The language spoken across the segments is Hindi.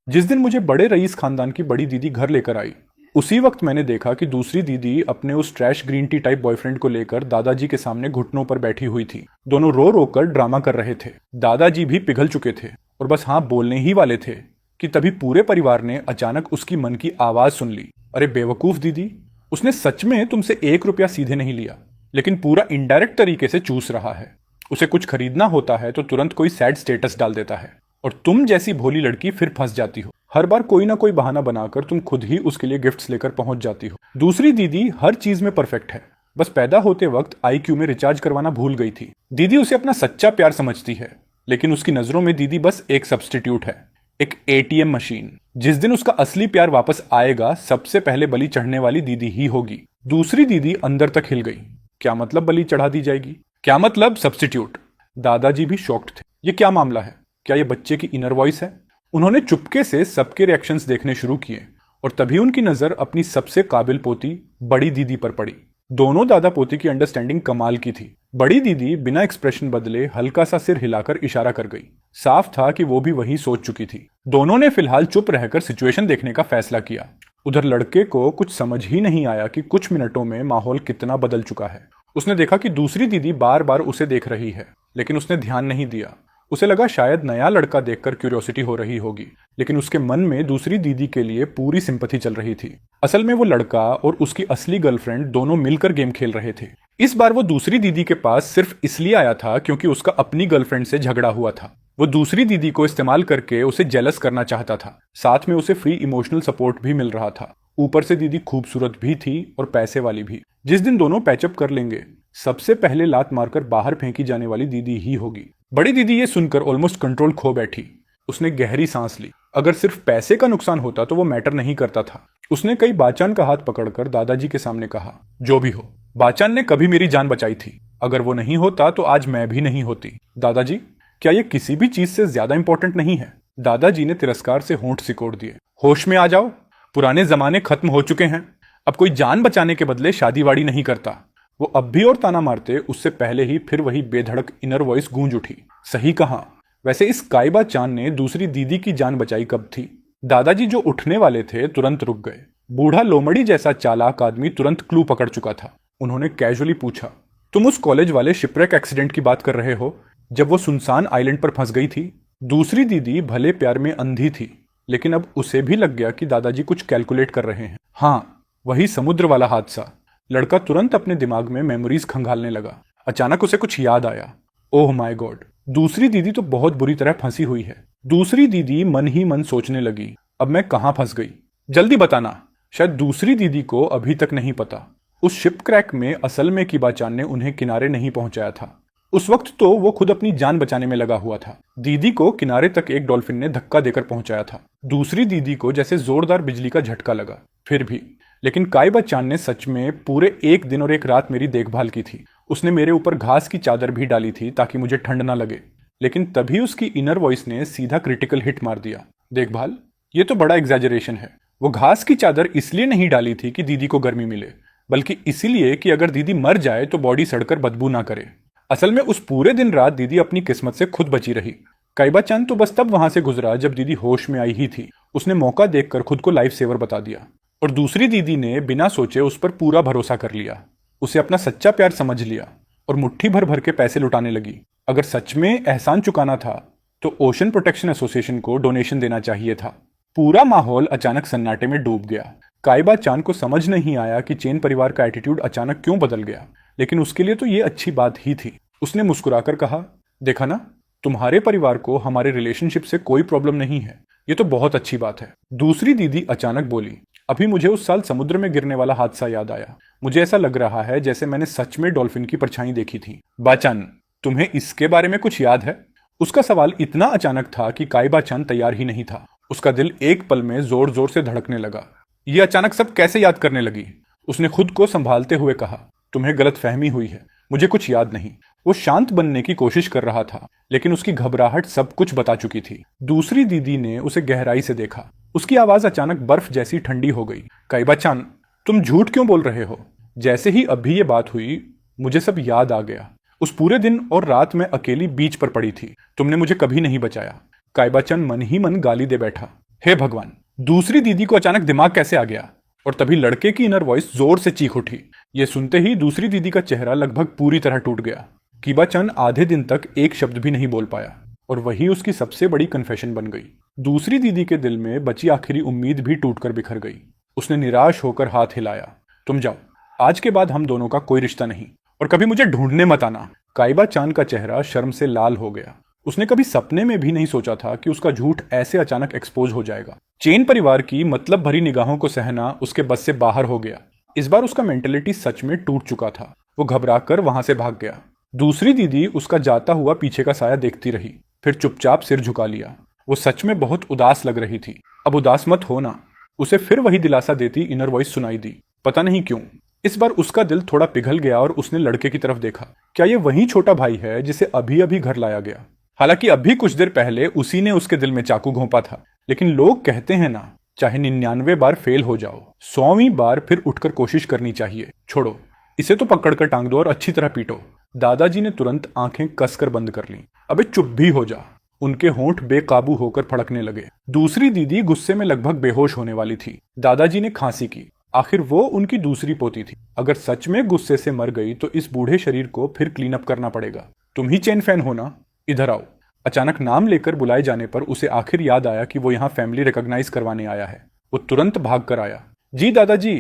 जिस दिन मुझे बड़े रईस खानदान की बड़ी दीदी घर लेकर आई, उसी वक्त मैंने देखा कि दूसरी दीदी अपने उस trash green tea type boyfriend को लेकर दादाजी के सामने घुटनों पर बैठी हुई थी। दोनों रो रो कर ड्रामा कर रहे थे। दादाजी भी पिघल चुके थे और बस हाँ बोलने ही वाले थे कि तभी पूरे परिवार ने अचानक उसकी मन की आवाज सुन ली। अरे बेवकूफ दीदी, उसने सच में तुमसे 1 रुपया सीधे नहीं लिया, लेकिन पूरा इनडायरेक्ट तरीके से चूस रहा है। उसे कुछ खरीदना होता है तो तुरंत कोई सैड स्टेटस डाल देता है और तुम जैसी भोली लड़की फिर फंस जाती हो। हर बार कोई ना कोई बहाना बनाकर तुम खुद ही उसके लिए गिफ्ट्स लेकर पहुंच जाती हो। दूसरी दीदी हर चीज में परफेक्ट है, बस पैदा होते वक्त आईक्यू में रिचार्ज करवाना भूल गई थी। दीदी उसे अपना सच्चा प्यार समझती है, लेकिन उसकी नजरों में दीदी बस एक सब्स्टिट्यूट है, एक एटीएम मशीन। जिस दिन उसका असली प्यार वापस आएगा, सबसे पहले बलि चढ़ने वाली दीदी ही होगी। दूसरी दीदी अंदर तक हिल गई। क्या मतलब बलि चढ़ा दी जाएगी? क्या मतलब सब्स्टिट्यूट? दादाजी भी शॉक्ड थे। ये क्या मामला है? क्या ये बच्चे की इनर वॉइस है? उन्होंने चुपके से सबके रिएक्शंस देखने शुरू किए और तभी उनकी नजर अपनी सबसे काबिल पोती बड़ी दीदी पर पड़ी। दोनों दादा पोती की अंडरस्टैंडिंग कमाल की थी। बड़ी दीदी बिना एक्सप्रेशन बदले हल्का सा सिर हिलाकर इशारा कर गई। साफ था कि वो भी वही सोच चुकी थी। दोनों ने फिलहाल चुप रहकर सिचुएशन देखने का फैसला किया। उधर लड़के को कुछ समझ ही नहीं आया कि कुछ मिनटों में माहौल कितना बदल चुका है। उसने देखा कि दूसरी दीदी बार बार उसे देख रही है, लेकिन उसने ध्यान नहीं दिया। उसे लगा शायद नया लड़का देखकर क्यूरियोसिटी हो रही होगी, लेकिन उसके मन में दूसरी दीदी के लिए पूरी सिंपैथी चल रही थी। असल में वो लड़का और उसकी असली गर्लफ्रेंड दोनों मिलकर गेम खेल रहे थे। इस बार वो दूसरी दीदी के पास सिर्फ इसलिए आया था क्योंकि उसका अपनी गर्लफ्रेंड से झगड़ा हुआ था। वो दूसरी दीदी को इस्तेमाल करके उसे जेलस करना चाहता था। साथ में उसे फ्री इमोशनल सपोर्ट भी मिल रहा था। ऊपर से दीदी खूबसूरत भी थी और पैसे वाली भी। जिस दिन दोनों पैचअप कर लेंगे, सबसे पहले लात मारकर बाहर फेंकी जाने वाली दीदी ही होगी। बड़ी दीदी ये सुनकर ऑलमोस्ट कंट्रोल खो बैठी। उसने गहरी सांस ली। अगर सिर्फ पैसे का नुकसान होता तो वो मैटर नहीं करता था। उसने कई बाचान का हाथ पकड़कर दादाजी के सामने कहा, जो भी हो, बाचान ने कभी मेरी जान बचाई थी। अगर वो नहीं होता तो आज मैं भी नहीं होती। दादाजी, क्या ये किसी भी चीज से ज्यादा इंपॉर्टेंट नहीं है? दादाजी ने तिरस्कार से होंठ सिकोड़ दिए। होश में आ जाओ, पुराने जमाने खत्म हो चुके हैं। अब कोई जान बचाने के बदले शादीवाड़ी नहीं करता। वो अब भी और ताना मारते उससे पहले ही फिर वही बेधड़क इनर वॉइस गूंज उठी। सही कहा। वैसे इस काइबा चान ने दूसरी दीदी की जान बचाई कब थी? दादाजी जो उठने वाले थे तुरंत रुक गए। बूढ़ा लोमड़ी जैसा चालाक आदमी तुरंत क्लू पकड़ चुका था। उन्होंने कैजुअली पूछा, तुम उस कॉलेज वाले शिपरेक एक्सीडेंट की बात कर रहे हो जब वो सुनसान आइलैंड पर फंस गई थी? दूसरी दीदी भले प्यार में अंधी थी, लेकिन अब उसे भी लग गया कि दादाजी कुछ कैलकुलेट कर रहे हैं। हाँ, वही समुद्र वाला हादसा। लड़का तुरंत अपने दिमाग में मेमोरीज खंगालने लगा। अचानक उसे कुछ याद आया। ओह माय गॉड, दूसरी दीदी तो बहुत बुरी तरह फंसी हुई है। दूसरी दीदी मन ही मन सोचने लगी, अब मैं कहां फंस गई? जल्दी बताना। शायद दूसरी दीदी को अभी तक नहीं पता, उस शिप क्रैक में असल में किबाचान ने उन्हें किनारे नहीं पहुंचाया था। उस वक्त तो वो खुद अपनी जान बचाने में लगा हुआ था। दीदी को किनारे तक एक डॉल्फिन ने धक्का देकर पहुंचाया था। दूसरी दीदी को जैसे जोरदार बिजली का झटका लगा। फिर भी, लेकिन काइबा चान ने सच में पूरे 1 दिन और 1 रात मेरी देखभाल की थी। उसने मेरे ऊपर घास की चादर भी डाली थी ताकि मुझे ठंड ना लगे। लेकिन तभी उसकी इनर वॉइस ने सीधा क्रिटिकल हिट मार दिया। देखभाल? ये तो बड़ा एग्जैजरेशन है। वो घास की चादर इसलिए नहीं डाली थी कि दीदी को गर्मी मिले, बल्कि इसीलिए कि अगर दीदी मर जाए तो बॉडी सड़कर बदबू ना करे। असल में उस पूरे दिन रात दीदी अपनी किस्मत से खुद बची रही। काइबा चान तो बस तब वहां से गुजरा जब दीदी होश में आई ही थी। उसने मौका देखकर खुद को लाइफ सेवर बता दिया और दूसरी दीदी ने बिना सोचे उस पर पूरा भरोसा कर लिया। उसे अपना सच्चा प्यार समझ लिया और मुट्ठी भर भर के पैसे लुटाने लगी। अगर सच में एहसान चुकाना था तो ओशन प्रोटेक्शन एसोसिएशन को डोनेशन देना चाहिए था। पूरा माहौल अचानक सन्नाटे में डूब गया। काइबा चान को समझ नहीं आया कि चेन परिवार का एटीट्यूड अचानक क्यों बदल गया, लेकिन उसके लिए तो ये अच्छी बात ही थी। उसने मुस्कुराकर कहा, देखा ना, तुम्हारे परिवार को हमारे रिलेशनशिप से कोई प्रॉब्लम नहीं है। ये तो बहुत अच्छी बात है। दूसरी दीदी अचानक बोली, अभी मुझे उस साल समुद्र में गिरने वाला हादसा याद आया। मुझे ऐसा लग रहा है जैसे मैंने सच में डॉल्फिन की परछाई देखी थी। बाचान, तुम्हें इसके बारे में कुछ याद है? उसका सवाल इतना अचानक था कि काइबा चान तैयार ही नहीं था। उसका दिल एक पल में जोर जोर से धड़कने लगा। ये अचानक सब कैसे याद करने लगी? उसने खुद को संभालते हुए कहा, तुम्हें गलतफहमी हुई है, मुझे कुछ याद नहीं। वो शांत बनने की कोशिश कर रहा था, लेकिन उसकी घबराहट सब कुछ बता चुकी थी। दूसरी दीदी ने उसे गहराई से देखा। उसकी आवाज अचानक बर्फ जैसी ठंडी हो गई। काइबा चान, तुम झूठ क्यों बोल रहे हो? जैसे ही अभी ये बात हुई, मुझे सब याद आ गया। उस पूरे दिन और रात मैं अकेली बीच पर पड़ी थी। तुमने मुझे कभी नहीं बचाया। काइबा चान मन ही मन गाली दे बैठा। हे भगवान, दूसरी दीदी को अचानक दिमाग कैसे आ गया? और तभी लड़के की इनर वॉइस जोर से चीख उठी। ये सुनते ही दूसरी दीदी का चेहरा लगभग पूरी तरह टूट गया। कीबा चंद आधे दिन तक एक शब्द भी नहीं बोल पाया, और वही उसकी सबसे बड़ी कन्फेशन बन गई। दूसरी दीदी के दिल में बची आखिरी उम्मीद भी टूटकर बिखर गई। उसने निराश होकर हाथ हिलाया। तुम जाओ, आज के बाद हम दोनों का कोई रिश्ता नहीं, और कभी मुझे ढूंढने मत आना। काइबा चांद का चेहरा शर्म से लाल हो गया। उसने कभी सपने में भी नहीं सोचा था कि उसका झूठ ऐसे अचानक एक्सपोज हो जाएगा। चेन परिवार की मतलब भरी निगाहों को सहना उसके बस से बाहर हो गया। इस बार उसका मेंटेलिटी सच में टूट चुका था। वो घबराकर वहां से भाग गया। दूसरी दीदी उसका जाता हुआ पीछे का साया देखती रही, फिर चुपचाप सिर झुका लिया। वो सच में बहुत उदास लग रही थी। अब उदास मत होना, उसे फिर वही दिलासा देती इनर वॉइस सुनाई दी। पता नहीं क्यों इस बार उसका दिल थोड़ा पिघल गया और उसने लड़के की तरफ देखा। क्या ये वही छोटा भाई है जिसे अभी अभी घर लाया गया? हालांकि अभी कुछ देर पहले उसी ने उसके दिल में चाकू घोंपा था। लेकिन लोग कहते हैं ना, चाहे 99 बार फेल हो जाओ, 100वीं बार फिर उठकर कोशिश करनी चाहिए। छोड़ो, इसे तो पकड़कर टांग दो और अच्छी तरह पीटो। दादाजी ने तुरंत आंखें कसकर बंद कर लीं। अबे चुप भी हो जा। उनके होंठ बेकाबू होकर फड़कने लगे। दूसरी दीदी गुस्से में लगभग बेहोश होने वाली थी। दादाजी ने खांसी की। आखिर वो उनकी दूसरी पोती थी। अगर सच में गुस्से से मर गई तो इस बूढ़े शरीर को फिर क्लीन अप करना पड़ेगा। तुम ही चेन फैन हो ना? इधर आओ। अचानक नाम लेकर बुलाए जाने पर उसे आखिर याद आया कि वो यहाँ फैमिली रिकॉग्नाइज करवाने आया है। वो तुरंत भाग कर आया। जी दादाजी।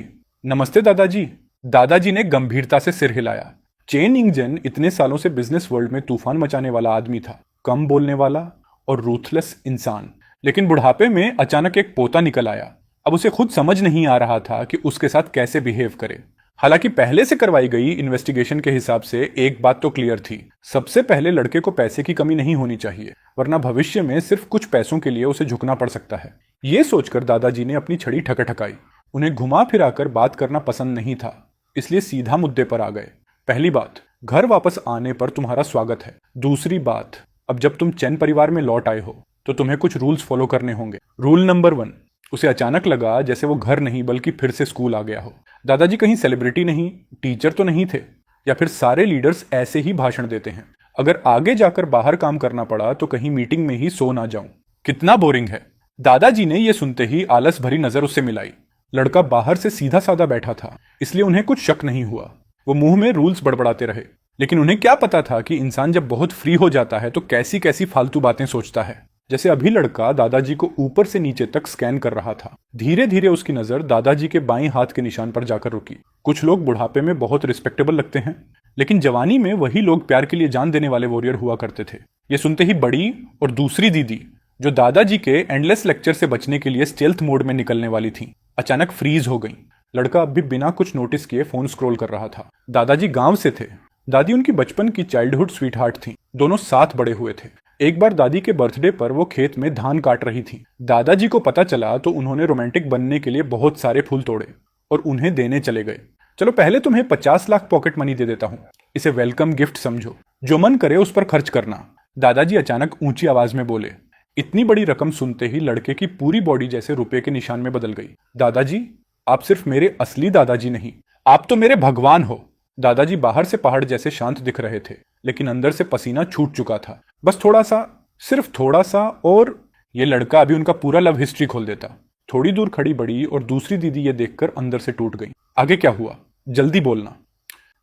नमस्ते दादाजी। दादाजी ने गंभीरता से सिर हिलाया। चेन इंगजन इतने सालों से बिजनेस वर्ल्ड में तूफान मचाने वाला आदमी था, कम बोलने वाला और रूथलेस इंसान। लेकिन बुढ़ापे में अचानक एक पोता निकल आया। अब उसे खुद समझ नहीं आ रहा था कि उसके साथ कैसे बिहेव करे। हालांकि पहले से करवाई गई इन्वेस्टिगेशन के हिसाब से एक बात तो क्लियर थी। सबसे पहले लड़के को पैसे की कमी नहीं होनी चाहिए, वरना भविष्य में सिर्फ कुछ पैसों के लिए उसे झुकना पड़ सकता है। ये सोचकर दादाजी ने अपनी छड़ी ठकठकाई। उन्हें घुमा फिराकर बात करना पसंद नहीं था, इसलिए सीधा मुद्दे पर आ गए। पहली बात, घर वापस आने पर तुम्हारा स्वागत है। दूसरी बात, अब जब तुम चैन परिवार में लौट आए हो तो तुम्हें कुछ रूल्स फॉलो करने होंगे। Rule number 1। उसे अचानक लगा जैसे वो घर नहीं बल्कि फिर से स्कूल आ गया हो। दादाजी कहीं सेलिब्रिटी नहीं, टीचर तो नहीं थे, या फिर सारे लीडर्स ऐसे ही भाषण देते हैं? अगर आगे जाकर बाहर काम करना पड़ा तो कहीं मीटिंग में ही सो ना जाऊं। कितना बोरिंग है। दादाजी ने यह सुनते ही आलस भरी नजर उससे मिलाई। लड़का बाहर से सीधा साधा बैठा था, इसलिए उन्हें कुछ शक नहीं हुआ। वो मुंह में रूल्स बड़बड़ाते रहे, लेकिन उन्हें क्या पता था कि इंसान जब बहुत फ्री हो जाता है तो कैसी कैसी फालतू बातें सोचता है। जैसे अभी लड़का दादाजी को ऊपर से नीचे तक स्कैन कर रहा था। धीरे धीरे उसकी नजर दादाजी के बाईं हाथ के निशान पर जाकर रुकी। कुछ लोग बुढ़ापे में बहुत रिस्पेक्टेबल लगते हैं, लेकिन जवानी में वही लोग प्यार के लिए जान देने वाले वॉरियर हुआ करते थे। ये सुनते ही बड़ी और दूसरी दीदी, जो दादाजी के एंडलेस लेक्चर से बचने के लिए स्टेल्थ मोड में निकलने वाली थी, अचानक फ्रीज हो गई। लड़का अब भी बिना कुछ नोटिस किए फोन स्क्रॉल कर रहा था। दादाजी गांव से थे। दादी उनकी बचपन की चाइल्डहुड स्वीटहार्ट थी। दोनों साथ बड़े हुए थे। एक बार दादी के बर्थडे पर वो खेत में धान काट रही थी। दादाजी को पता चला तो उन्होंने रोमांटिक बनने के लिए बहुत सारे फूल तोड़े और उन्हें देने चले गए। चलो पहले तुम्हें 50 लाख पॉकेट मनी दे देता हूँ, इसे वेलकम गिफ्ट समझो, जो मन करे उस पर खर्च करना। दादाजी अचानक ऊंची आवाज में बोले। इतनी बड़ी रकम सुनते ही लड़के की पूरी बॉडी जैसे रुपए के निशान में बदल गई। दादाजी, आप सिर्फ मेरे असली दादाजी नहीं, आप तो मेरे भगवान हो। दादाजी बाहर से पहाड़ जैसे शांत दिख रहे थे, लेकिन अंदर से पसीना छूट चुका था। बस थोड़ा सा, सिर्फ थोड़ा सा, और ये लड़का अभी उनका पूरा लव हिस्ट्री खोल देता। थोड़ी दूर खड़ी बड़ी और दूसरी दीदी ये देखकर अंदर से टूट गई। आगे क्या हुआ, जल्दी बोलना।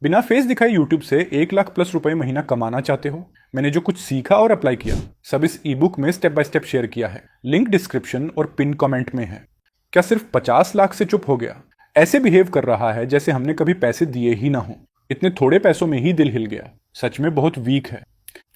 बिना फेस दिखाए यूट्यूब से 1 लाख प्लस रुपए महीना कमाना चाहते हो? मैंने जो कुछ सीखा और अप्लाई किया सब इस ई बुक में स्टेप बाय स्टेप शेयर किया है। लिंक डिस्क्रिप्शन और पिन कमेंट में है। क्या सिर्फ 50 लाख से चुप हो गया? ऐसे बिहेव कर रहा है जैसे हमने कभी पैसे दिए ही ना हो। इतने थोड़े पैसों में ही दिल हिल गया। सच में बहुत वीक है।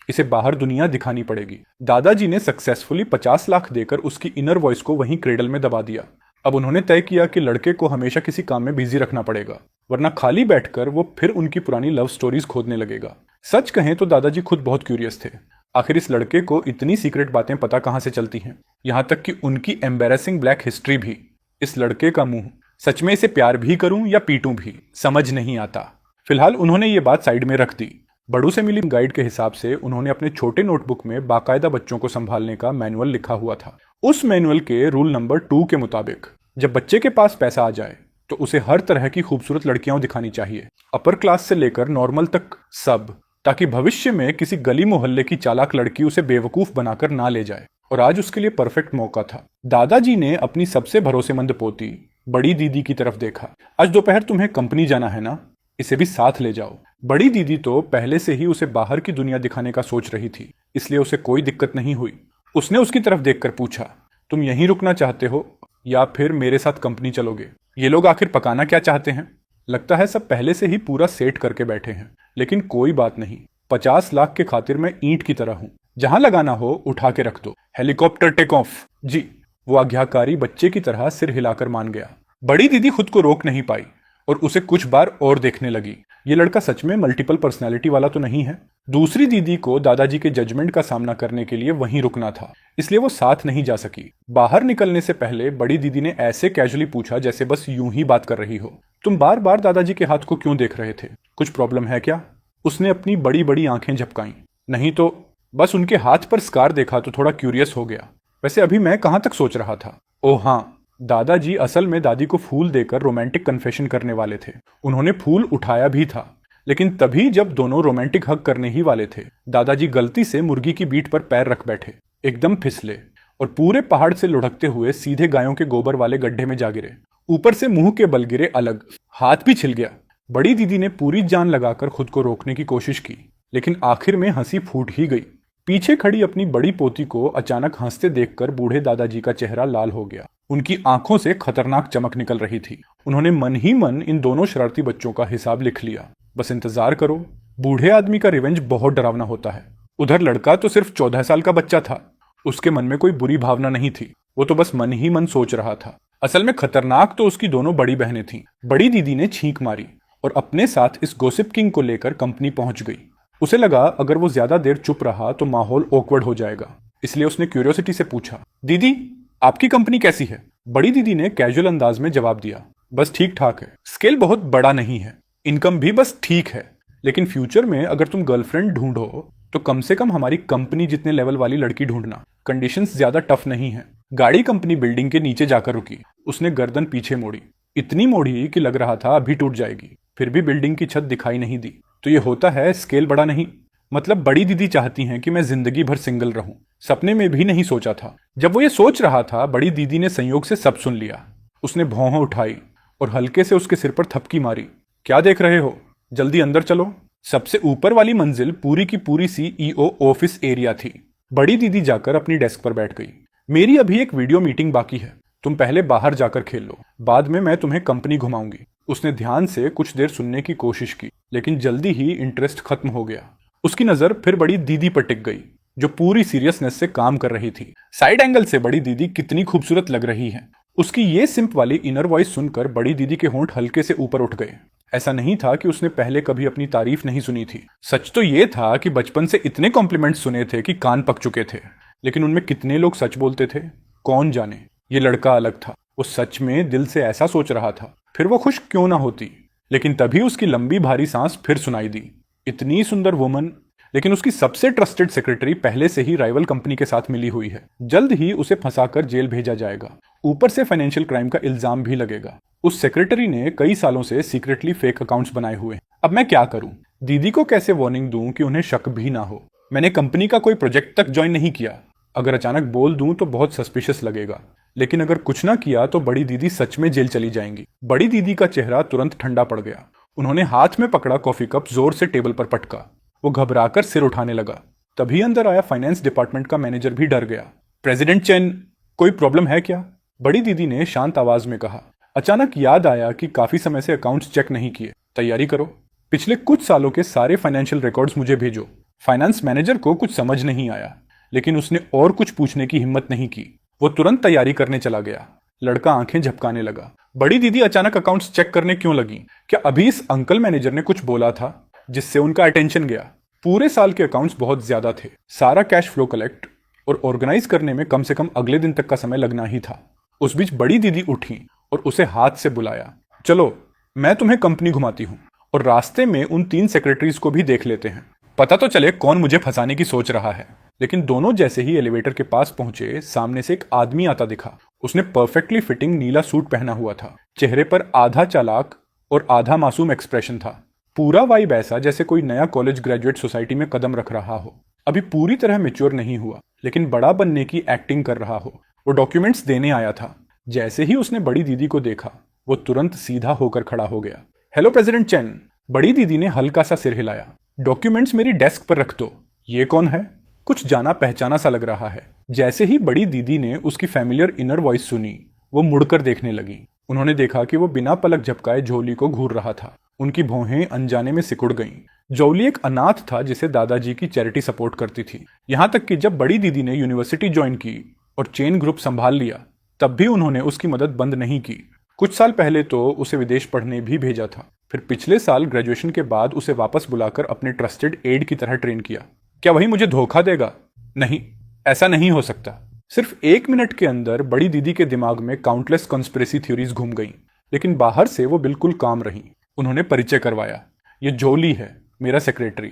इसे बाहर दुनिया दिखानी पड़ेगी। दादाजी ने सक्सेसफुली 50 लाख देकर उसकी इनर वॉइस को वहीं क्रेडल में दबा दिया। अब उन्होंने तय किया कि लड़के को हमेशा किसी काम में बिजी रखना पड़ेगा, वरना खाली बैठकर वो फिर उनकी पुरानी लव स्टोरीज खोदने लगेगा। सच कहें तो दादाजी खुद बहुत क्यूरियस थे। आखिर इस लड़के को इतनी सीक्रेट बातें पता कहां से चलती हैं, यहां तक कि उनकी एम्बेरसिंग ब्लैक हिस्ट्री भी। इस लड़के का मुंह, सच में इसे प्यार भी करूं या पीटूं भी समझ नहीं आता। फिलहाल उन्होंने ये बात साइड में रख दी। बड़ों से मिली गाइड के हिसाब से उन्होंने अपने छोटे नोटबुक में बाकायदा बच्चों को संभालने का मैनुअल लिखा हुआ था। उस मैनुअल के रूल नंबर 2 के मुताबिक जब बच्चे के पास पैसा आ जाए तो उसे हर तरह की खूबसूरत लड़कियां दिखानी चाहिए, अपर क्लास से लेकर नॉर्मल तक सब, ताकि भविष्य में किसी गली मोहल्ले की चालाक लड़की उसे बेवकूफ बनाकर ना ले जाए। और आज उसके लिए परफेक्ट मौका था। दादाजी ने अपनी सबसे भरोसेमंद पोती बड़ी दीदी की तरफ देखा। आज दोपहर तुम्हें कंपनी जाना है ना, इसे भी साथ ले जाओ। बड़ी दीदी तो पहले से ही उसे बाहर की दुनिया दिखाने का सोच रही थी, इसलिए उसे कोई दिक्कत नहीं हुई। उसने उसकी तरफ देखकर पूछा, तुम यहीं रुकना चाहते हो या फिर मेरे साथ कंपनी चलोगे? ये लोग आखिर पकाना क्या चाहते हैं? लगता है सब पहले से ही पूरा सेट करके बैठे हैं। लेकिन कोई बात नहीं, 50 लाख के खातिर मैं ईंट की तरह हूं, जहां लगाना हो उठा के रख दो। Helicopter take off. जी। वो आज्ञाकारी बच्चे की तरह सिर हिलाकर मान गया। बड़ी दीदी खुद को रोक नहीं पाई और उसे कुछ बार और देखने लगी। ये लड़का सच में मल्टीपल पर्सनैलिटी वाला तो नहीं है? दूसरी दीदी को दादाजी के जजमेंट का सामना करने के लिए वहीं रुकना था, इसलिए वो साथ नहीं जा सकी। बाहर निकलने से पहले बड़ी दीदी ने ऐसे कैजुअली पूछा जैसे बस यूं ही बात कर रही हो, तुम बार बार दादाजी के हाथ को क्यों देख रहे थे? कुछ प्रॉब्लम है क्या? उसने अपनी बड़ी बड़ी आंखें झपकाईं। नहीं तो बस उनके हाथ पर स्कार देखा तो थोड़ा क्यूरियस हो गया। वैसे अभी मैं कहां तक सोच रहा था? ओह हाँ, दादाजी असल में दादी को फूल देकर रोमांटिक कन्फेशन करने वाले थे। उन्होंने फूल उठाया भी था, लेकिन तभी जब दोनों रोमांटिक हग करने ही वाले थे, दादाजी गलती से मुर्गी की बीट पर पैर रख बैठे, एकदम फिसले और पूरे पहाड़ से लुढ़कते हुए सीधे गायों के गोबर वाले गड्ढे में जा गिरे। ऊपर से मुंह के बल गिरे अलग, हाथ भी छिल गया। बड़ी दीदी ने पूरी जान लगाकर खुद को रोकने की कोशिश की, लेकिन आखिर में हंसी फूट ही गई। पीछे खड़ी अपनी बड़ी पोती को अचानक हंसते देखकर बूढ़े दादाजी का चेहरा लाल हो गया। उनकी आंखों से खतरनाक चमक निकल रही थी। उन्होंने मन ही मन इन दोनों शरारती बच्चों का हिसाब लिख लिया। बस इंतजार करो, बूढ़े आदमी का रिवेंज बहुत डरावना होता है। उधर लड़का तो सिर्फ 14 साल का बच्चा था, उसके मन में कोई बुरी भावना नहीं थी, वो तो बस मन ही मन सोच रहा था। असल में खतरनाक तो उसकी दोनों बड़ी बहनें थीं। बड़ी दीदी ने छींक मारी और अपने साथ इस गॉसिप किंग को लेकर कंपनी पहुंच गई। उसे लगा अगर वो ज्यादा देर चुप रहा तो माहौल ऑकवर्ड हो जाएगा, इसलिए उसने क्यूरियोसिटी से पूछा, दीदी आपकी कंपनी कैसी है? बड़ी दीदी ने कैजुअल अंदाज में जवाब दिया, बस ठीक ठाक है। स्केल बहुत बड़ा नहीं है, इनकम भी बस ठीक है, लेकिन फ्यूचर में अगर तुम गर्लफ्रेंड ढूंढो तो कम से कम हमारी कंपनी जितने लेवल वाली लड़की ढूंढना। कंडीशंस ज्यादा टफ नहीं है। गाड़ी कंपनी बिल्डिंग के नीचे जाकर रुकी। उसने गर्दन पीछे मोड़ी, इतनी मोड़ी कि लग रहा था अभी टूट जाएगी, फिर भी बिल्डिंग की छत दिखाई नहीं दी। तो ये होता है स्केल बड़ा नहीं। मतलब बड़ी दीदी चाहती हैं कि मैं जिंदगी भर सिंगल रहूं। सपने में भी नहीं सोचा था। जब वो ये सोच रहा था, बड़ी दीदी ने संयोग से सब सुन लिया। उसने भौं उठाई और हल्के से उसके सिर पर थपकी मारी। क्या देख रहे हो, जल्दी अंदर चलो। सबसे ऊपर वाली मंजिल पूरी की पूरी सीईओ ऑफिस एरिया थी। बड़ी दीदी जाकर अपनी डेस्क पर बैठ गई। मेरी अभी एक वीडियो मीटिंग बाकी है, तुम पहले बाहर जाकर खेल लो, बाद में मैं तुम्हें कंपनी घुमाऊंगी। उसने ध्यान से कुछ देर सुनने की कोशिश की, लेकिन जल्दी ही इंटरेस्ट खत्म हो गया। उसकी नजर फिर बड़ी दीदी पर टिक गई, जो पूरी सीरियसनेस से काम कर रही थी। साइड एंगल से बड़ी दीदी कितनी खूबसूरत लग रही है। उसकी ये सिंप वाली इनर वॉइस सुनकर बड़ी दीदी के होंठ हल्के से ऊपर उठ गए। ऐसा नहीं था कि उसने पहले कभी अपनी तारीफ नहीं सुनी थी। सच तो ये था कि बचपन से इतने कॉम्प्लीमेंट्स सुने थे कि कान पक चुके थे, लेकिन उनमें कितने लोग सच बोलते थे कौन जाने। ये लड़का अलग था, वो सच में दिल से ऐसा सोच रहा था, फिर वो खुश क्यों ना होती। लेकिन तभी उसकी लंबी भारी सांस फिर सुनाई दी। इतनी सुंदर वुमन, लेकिन उसकी सबसे ट्रस्टेड सेक्रेटरी पहले से ही राइवल कंपनी के साथ मिली हुई है। जल्द ही उसे फंसाकर जेल भेजा जाएगा, ऊपर से फाइनेंशियल क्राइम का इल्जाम भी लगेगा। उस सेक्रेटरी ने कई सालों से सीक्रेटली फेक अकाउंट्स बनाए हुए। अब मैं क्या करूं? दीदी को कैसे वार्निंग दूं कि उन्हें शक भी ना हो? मैंने कंपनी का कोई प्रोजेक्ट तक ज्वाइन नहीं किया। अगर अचानक बोल दूं तो बहुत सस्पिशियस लगेगा, लेकिन अगर कुछ ना किया तो बड़ी दीदी सच में जेल चली जाएंगी। बड़ी दीदी का चेहरा तुरंत ठंडा पड़ गया। उन्होंने हाथ में पकड़ा कॉफी कप जोर से टेबल पर पटका। वो घबराकर सिर उठाने लगा। तभी अंदर आया फाइनेंस डिपार्टमेंट का मैनेजर भी डर गया। प्रेसिडेंट चेन, कोई प्रॉब्लम है क्या? बड़ी दीदी ने शांत आवाज में कहा। अचानक याद आया कि काफी समय से अकाउंट्स चेक नहीं किए। तैयारी करो, पिछले कुछ सालों के सारे फाइनेंशियल रिकॉर्ड्स मुझे भेजो। फाइनेंस मैनेजर को कुछ समझ नहीं आया, लेकिन उसने और कुछ पूछने की हिम्मत नहीं की। वो तुरंत तैयारी करने चला गया। लड़का आंखें झपकाने लगा। बड़ी दीदी अचानक अकाउंट्स चेक करने क्यों लगी? क्या अभी इस अंकल मैनेजर ने कुछ बोला था जिससे उनका अटेंशन गया? पूरे साल के अकाउंट्स बहुत ज्यादा थे। सारा कैश फ्लो कलेक्ट और ऑर्गेनाइज करने में कम से कम अगले दिन तक का समय लगना ही था। उस बीच बड़ी दीदी उठी और उसे हाथ से बुलाया। चलो, मैं तुम्हें कंपनी घुमाती हूँ और रास्ते में उन 3 सेक्रेटरीज को भी देख लेते हैं, पता तो चले कौन मुझे फंसाने की सोच रहा है। लेकिन दोनों जैसे ही एलिवेटर के पास पहुंचे, सामने से एक आदमी आता दिखा। उसने परफेक्टली फिटिंग नीला सूट पहना हुआ था। चेहरे पर आधा चालाक और आधा मासूम एक्सप्रेशन था। पूरा वाइब ऐसा जैसे कोई नया कॉलेज ग्रेजुएट सोसाइटी में कदम रख रहा हो। अभी पूरी तरह मैच्योर नहीं हुआ, लेकिन बड़ा बनने की एक्टिंग कर रहा हो। वो डॉक्यूमेंट्स देने आया था। जैसे ही उसने बड़ी दीदी को देखा, वो तुरंत सीधा होकर खड़ा हो गया। Hello president chain. बड़ी दीदी ने हल्का सा सिर हिलाया। डॉक्यूमेंट्स मेरी डेस्क पर रख दो। ये कौन है? कुछ जाना पहचाना सा लग रहा है। जैसे ही बड़ी दीदी ने उसकी फैमिलियर इनर वॉइस सुनी, वो मुड़कर देखने लगी। उन्होंने देखा कि वो बिना पलक झपकाए जोली को घूर रहा था। उनकी भौहें अनजाने में सिकुड़ गईं। जोली एक अनाथ था जिसे दादाजी की चैरिटी सपोर्ट करती थी। यहां तक कि जब बड़ी दीदी ने यूनिवर्सिटी ज्वाइन की और चेन ग्रुप संभाल लिया, तब भी उन्होंने उसकी मदद बंद नहीं की। कुछ साल पहले तो उसे विदेश पढ़ने भी भेजा था। फिर पिछले साल ग्रेजुएशन के बाद उसे वापस बुलाकर अपने ट्रस्टेड एड की तरह ट्रेन किया। क्या वही मुझे धोखा देगा? नहीं, ऐसा नहीं हो सकता। सिर्फ 1 मिनट के अंदर बड़ी दीदी के दिमाग में काउंटलेस कॉन्स्पिरेसी थ्योरीज घूम गईं, लेकिन बाहर से वो बिल्कुल काम रही। उन्होंने परिचय करवाया। ये जोली है, मेरा सेक्रेटरी।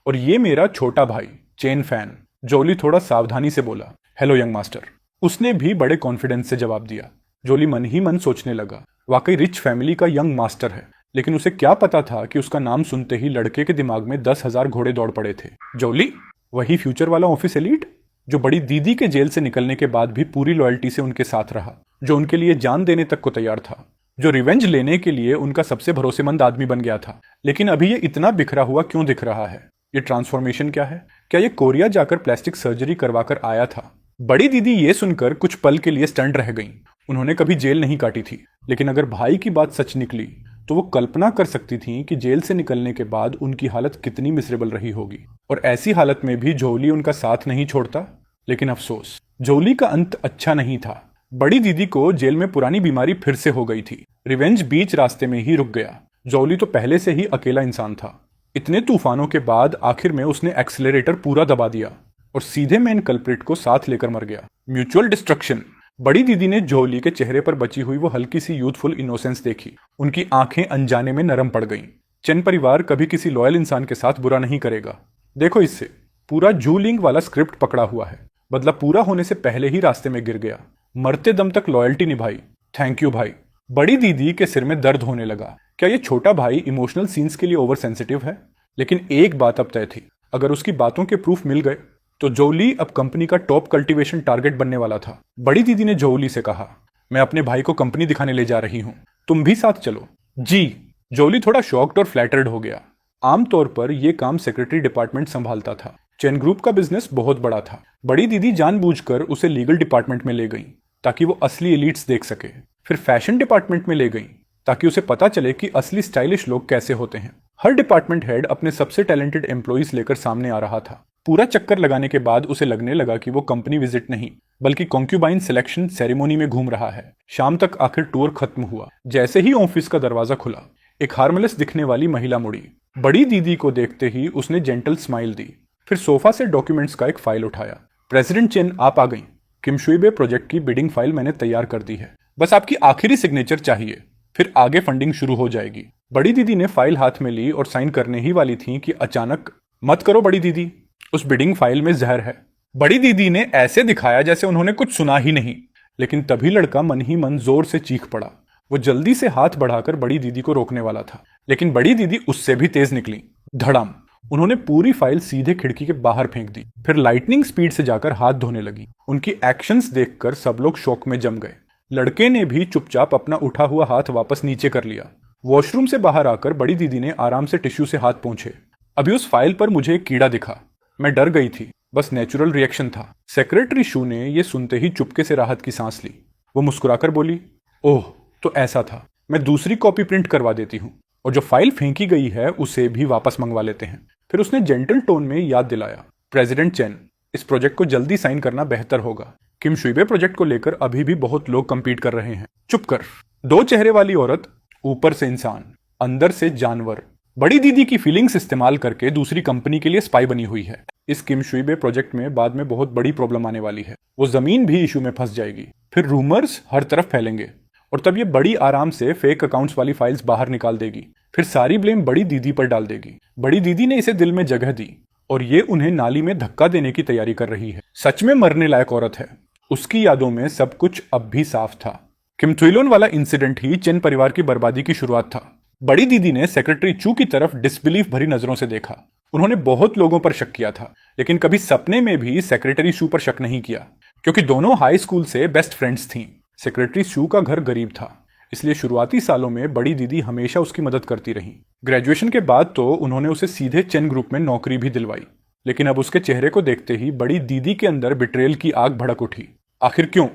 और ये मेरा छोटा भाई चेन फैन। जोली थोड़ा सावधानी से बोला, हेलो यंग मास्टर। उसने भी बड़े कॉन्फिडेंस से जवाब दिया। जोली मन ही मन सोचने लगा, वाकई रिच फैमिली का यंग मास्टर है। लेकिन उसे क्या पता था कि उसका नाम सुनते ही लड़के के दिमाग में 10,000 घोड़े दौड़ पड़े थे। जोली, वही फ्यूचर वाला ऑफिस एलीट जो बड़ी दीदी के जेल से निकलने के बाद भी पूरी लॉयल्टी से उनके साथ रहा, जो उनके लिए जान देने तक को तैयार था, जो रिवेंज लेने के लिए उनका सबसे भरोसेमंद आदमी बन गया था। लेकिन अभी ये इतना बिखरा हुआ क्यों दिख रहा है? ये ट्रांसफॉर्मेशन क्या है? क्या ये कोरिया जाकर प्लास्टिक सर्जरी करवाकर आया था? बड़ी दीदी ये सुनकर कुछ पल के लिए स्टंट रह गईं। उन्होंने कभी जेल नहीं काटी थी, लेकिन अगर भाई की बात सच निकली तो वो कल्पना कर सकती थी कि जेल से निकलने के बाद उनकी हालत कितनी मिसेरेबल रही होगी। और ऐसी हालत में भी जोली उनका साथ नहीं छोड़ता। लेकिन अफसोस, जोली का अंत अच्छा नहीं था। बड़ी दीदी को जेल में पुरानी बीमारी फिर से हो गई थी। रिवेंज बीच रास्ते में ही रुक गया। जोली तो पहले से ही अकेला इंसान था। इतने तूफानों के बाद आखिर में उसने एक्सीलरेटर पूरा दबा दिया और सीधे मेन कल्प्रिट को साथ लेकर मर गया। Mutual destruction. बड़ी दीदी ने जोली के चेहरे पर बची हुई वो हल्की सी यूथफुल इनोसेंस देखी। उनकी आंखें अनजाने में नरम पड़ गईं। चेन परिवार कभी किसी लॉयल इंसान के साथ बुरा नहीं करेगा। देखो, इससे पूरा जूलिंग वाला स्क्रिप्ट पकड़ा हुआ है। बदला पूरा होने से पहले ही रास्ते में गिर गया। मरते दम तक लॉयल्टी निभाई। थैंक यू भाई। बड़ी दीदी के सिर में दर्द होने लगा। क्या ये छोटा भाई इमोशनल सीन्स के लिए ओवर सेंसिटिव है? लेकिन एक बात अब तय थी, अगर उसकी बातों के प्रूफ मिल गए तो जोली अब कंपनी का टॉप कल्टीवेशन टारगेट बनने वाला था। बड़ी दीदी ने जोली से कहा, मैं अपने भाई को कंपनी दिखाने ले जा रही हूं, तुम भी साथ चलो। जी। जोली थोड़ा शॉक्ड और फ्लैटर्ड हो गया। आमतौर पर यह काम सेक्रेटरी डिपार्टमेंट संभालता था। चेन ग्रुप का बिजनेस बहुत बड़ा था। बड़ी दीदी जानबूझकर उसे लीगल डिपार्टमेंट में ले गई ताकि वो असली एलिट्स देख सके। फिर फैशन डिपार्टमेंट में ले गई ताकि उसे पता चले कि असली स्टाइलिश लोग कैसे होते हैं। हर डिपार्टमेंट हेड अपने सबसे टैलेंटेड एम्प्लॉइज लेकर सामने आ रहा था। पूरा चक्कर लगाने के बाद उसे लगने लगा कि वो कंपनी विजिट नहीं बल्कि कॉन्क्यूबाइन सिलेक्शन सेरेमोनी में घूम रहा है। शाम तक आखिर टूर खत्म हुआ। जैसे ही ऑफिस का दरवाजा खुला, एक हार्मलेस दिखने वाली महिला मुड़ी। बड़ी दीदी को देखते ही उसने जेंटल स्माइल दी। फिर सोफा से डॉक्यूमेंट्स का एक फाइल उठाया। प्रेसिडेंट चेन, आप आ गई। किमशुइबे प्रोजेक्ट की बिडिंग फाइल मैंने तैयार कर दी है। बस आपकी आखिरी सिग्नेचर चाहिए, फिर आगे फंडिंग शुरू हो जाएगी। बड़ी दीदी ने फाइल हाथ में ली और साइन करने ही वाली थी कि अचानक, मत करो बड़ी दीदी, उस बिडिंग फाइल में जहर है। बड़ी दीदी ने ऐसे दिखाया जैसे उन्होंने कुछ सुना ही नहीं। लेकिन तभी लड़का मन ही मन जोर से चीख पड़ा। वो जल्दी से हाथ बढ़ाकर बड़ी दीदी को रोकने वाला था, लेकिन बड़ी दीदी उससे भी तेज निकली। धड़ाम। उन्होंने पूरी फाइल सीधे खिड़की के बाहर फेंक दी। फिर लाइटनिंग स्पीड से जाकर हाथ धोने लगी। उनकी एक्शंस देखकर सब लोग शॉक में जम गए। लड़के ने भी चुपचाप अपना उठा हुआ हाथ वापस नीचे कर लिया। वॉशरूम से बाहर आकर बड़ी दीदी ने आराम से टिश्यू से हाथ पोंछे। अभी उस फाइल पर मुझे एक कीड़ा दिखा। मैं डर गई थी, बस नेचुरल रिएक्शन था। सेक्रेटरी शू ने यह सुनते ही चुपके से राहत की सांस ली। वो मुस्कुराकर बोली, ओह, तो ऐसा था। मैं दूसरी कॉपी प्रिंट करवा देती हूँ, और जो फाइल फेंकी गई है उसे भी वापस मंगवा लेते हैं। फिर उसने जेंटल टोन में याद दिलाया, प्रेसिडेंट चेन, इस प्रोजेक्ट को जल्दी साइन करना बेहतर होगा। किमशुइबे प्रोजेक्ट को लेकर अभी भी बहुत लोग कंपीट कर रहे हैं। चुप कर। दो चेहरे वाली औरत, ऊपर से इंसान, अंदर से जानवर। बड़ी दीदी की फीलिंग्स इस्तेमाल करके दूसरी कंपनी के लिए स्पाई बनी हुई है। इस किमशुइबे प्रोजेक्ट में बाद में बहुत बड़ी प्रॉब्लम आने वाली है। वो जमीन भी इशू में फंस जाएगी। फिर रूमर्स हर तरफ फैलेंगे, और तब ये बड़ी आराम से फेक अकाउंट्स वाली फाइल्स बाहर निकाल देगी। फिर सारी ब्लेम बड़ी दीदी पर डाल देगी। बड़ी दीदी ने इसे दिल में जगह दी, और ये उन्हें नाली में धक्का देने की तैयारी कर रही है। सच में मरने लायक औरत है। उसकी यादों में सब कुछ अब भी साफ था। किमथुइलोन वाला इंसिडेंट ही चेन परिवार की बर्बादी की शुरुआत था। बड़ी दीदी ने सेक्रेटरी चू की तरफ डिसबिलीफ भरी नजरों से देखा। उन्होंने बहुत लोगों पर शक किया था, लेकिन कभी सपने में भी सेक्रेटरी शू पर शक नहीं किया, क्योंकि दोनों हाई स्कूल से बेस्ट फ्रेंड्स थीं। सेक्रेटरी शू का घर गरीब था, इसलिए शुरुआती सालों में बड़ी दीदी हमेशा उसकी मदद करती रही। ग्रेजुएशन के बाद तो उन्होंने उसे सीधे चेन ग्रुप में नौकरी भी दिलवाई, लेकिन अब उसके चेहरे को देखते ही बड़ी दीदी के अंदर बिट्रेल की आग भड़क उठी। आखिर क्यों?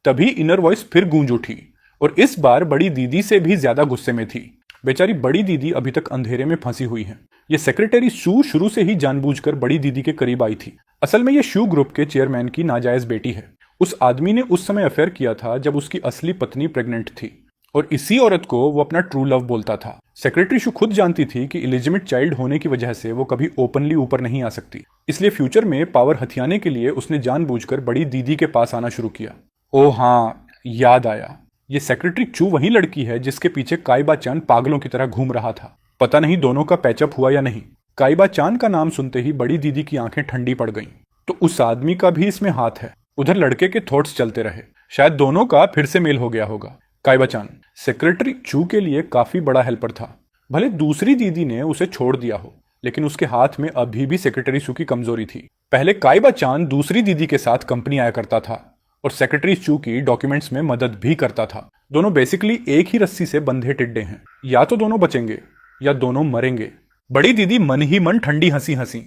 तभी इनर वॉइस फिर गूंज उठी, और इस बार बड़ी दीदी से भी ज्यादा गुस्से में थी। बेचारी बड़ी दीदी अभी तक अंधेरे में फंसी हुई है। ये सेक्रेटरी शू शुरू से ही जानबूझकर बड़ी दीदी के करीब आई थी। असल में ये शू ग्रुप के चेयरमैन की नाजायज बेटी है। उस आदमी ने उस समय अफेयर किया था जब उसकी असली पत्नी प्रेग्नेंट थी, और इसी औरत को वो अपना ट्रू लव बोलता था। सेक्रेटरी शू खुद जानती थी कि इलिजिमेट चाइल्ड होने की वजह से वो कभी ओपनली ऊपर नहीं आ सकती, इसलिए फ्यूचर में पावर हथियाने के लिए उसने जानबूझकर बड़ी दीदी के पास आना शुरू किया। ओ हाँ, याद आया, ये सेक्रेटरी चू वही लड़की है जिसके पीछे काइबा चान पागलों की तरह घूम रहा था। पता नहीं दोनों का पैचअप हुआ या नहीं। काइबा चान का नाम सुनते ही बड़ी दीदी की आंखें ठंडी पड़ गईं। तो उस आदमी का भी इसमें हाथ है। उधर लड़के के थॉट्स चलते रहे, शायद दोनों का फिर से मेल हो गया होगा। काइबा चान सेक्रेटरी चू के लिए काफी बड़ा हेल्पर था। भले दूसरी दीदी ने उसे छोड़ दिया हो, लेकिन उसके हाथ में अभी भी सेक्रेटरी चू की कमजोरी थी। पहले काइबा चान दूसरी दीदी के साथ कंपनी आया करता था और सेक्रेटरी चू की डॉक्यूमेंट्स में मदद भी करता था। दोनों बेसिकली एक ही रस्सी से बंधे टिड्डे हैं, या तो दोनों बचेंगे या दोनों मरेंगे। बड़ी दीदी मन ही मन ठंडी हंसी हंसी,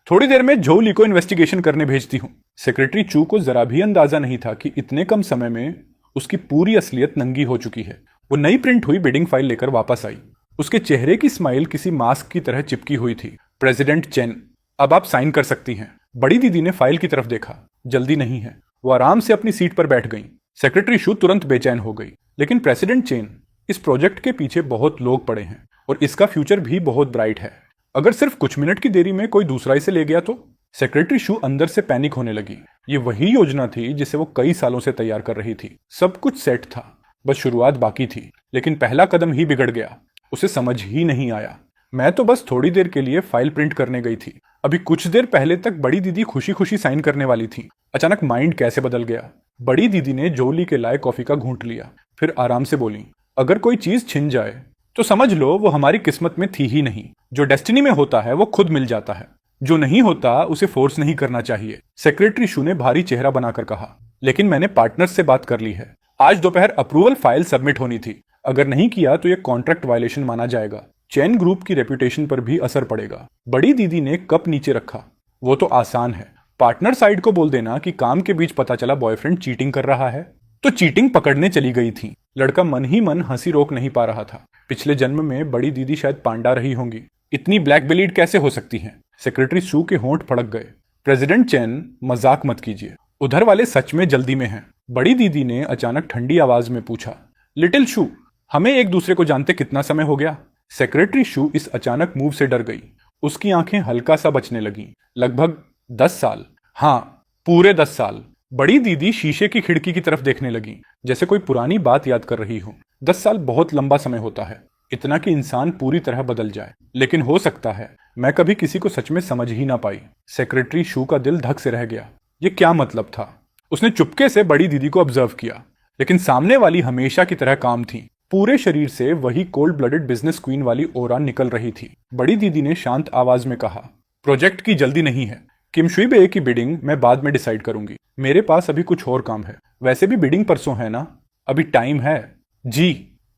थोड़ी देर में झोली को इन्वेस्टिगेशन करने भेजती हूँ। सेक्रेटरी चू को जरा भी अंदाजा नहीं था कि इतने कम समय में उसकी पूरी असलियत नंगी हो चुकी है। वो नई प्रिंट हुई बिडिंग फाइल लेकर वापस आई। उसके चेहरे की स्माइल किसी मास्क की तरह चिपकी हुई थी। प्रेसिडेंट चेन, अब आप साइन कर सकती हैं। बड़ी दीदी ने फाइल की तरफ देखा। जल्दी नहीं है। वो आराम से अपनी सीट पर बैठ गई। सेक्रेटरी शू तुरंत बेचैन हो गई। लेकिन प्रेसिडेंट चेन, इस प्रोजेक्ट के पीछे बहुत लोग पड़े हैं और इसका फ्यूचर भी बहुत ब्राइट है। अगर सिर्फ कुछ मिनट की देरी में कोई दूसरा इसे ले गया तो? सेक्रेटरी शू अंदर से पैनिक होने लगी। ये वही योजना थी जिसे वो कई सालों से तैयार कर रही थी। सब कुछ सेट था, बस शुरुआत बाकी थी। लेकिन पहला कदम ही बिगड़ गया। उसे समझ ही नहीं आया। मैं तो बस थोड़ी देर के लिए फाइल प्रिंट करने गई थी। अभी कुछ देर पहले तक बड़ी दीदी खुशी खुशी साइन करने वाली थी। अचानक माइंड कैसे बदल गया। बड़ी दीदी ने जोली के लाए कॉफी का घूंट लिया, फिर आराम से बोली, अगर कोई चीज छिन जाए तो समझ लो वो हमारी किस्मत में थी ही नहीं। जो डेस्टिनी में होता है वो खुद मिल जाता है, जो नहीं होता उसे फोर्स नहीं करना चाहिए। सेक्रेटरी शू ने भारी चेहरा बनाकर कहा, लेकिन मैंने पार्टनर्स से बात कर ली है। आज दोपहर अप्रूवल फाइल सबमिट होनी थी। अगर नहीं किया तो यह कॉन्ट्रैक्ट वायलेशन माना जाएगा। चैन ग्रुप की रेपुटेशन पर भी असर पड़ेगा। बड़ी दीदी ने कप नीचे रखा। वो तो आसान है, पार्टनर साइड को बोल देना कि काम के बीच पता चला बॉयफ्रेंड चीटिंग कर रहा है, तो चीटिंग पकड़ने चली गई थी। लड़का मन ही मन हंसी रोक नहीं पा रहा था। पिछले जन्म में बड़ी दीदी शायद पांडा रही होंगी। इतनी ब्लैक बेलीड कैसे हो सकती हैं? सेक्रेटरी शू के होंठ फड़क गए। प्रेसिडेंट चैन, मजाक मत कीजिए, उधर वाले सच में जल्दी में हैं। बड़ी दीदी ने अचानक ठंडी आवाज में पूछा, लिटिल शू, हमें एक दूसरे को जानते कितना समय हो गया? सेक्रेटरी शू इस अचानक मूव से डर गई। उसकी आंखें हल्का सा बचने लगीं। लगभग 10 साल। हाँ, पूरे 10 साल। बड़ी दीदी शीशे की खिड़की की तरफ देखने लगी, जैसे कोई पुरानी बात याद कर रही हो। 10 साल बहुत लंबा समय होता है, इतना कि इंसान पूरी तरह बदल जाए। लेकिन हो सकता है मैं कभी किसी को सच में समझ ही ना पाई। सेक्रेटरी शू का दिल धक से रह गया। ये क्या मतलब था? उसने चुपके से बड़ी दीदी को ऑब्जर्व किया, लेकिन सामने वाली हमेशा की तरह काम थी। पूरे शरीर से वही कोल्ड ब्लडेड बिजनेस क्वीन वाली ओरा निकल रही थी। बड़ी दीदी ने शांत आवाज में कहा, प्रोजेक्ट की जल्दी नहीं है। किम शुई बे की बिडिंग मैं बाद में डिसाइड करूंगी। मेरे पास अभी कुछ और काम है। वैसे भी बिडिंग परसों है ना, अभी टाइम है। जी।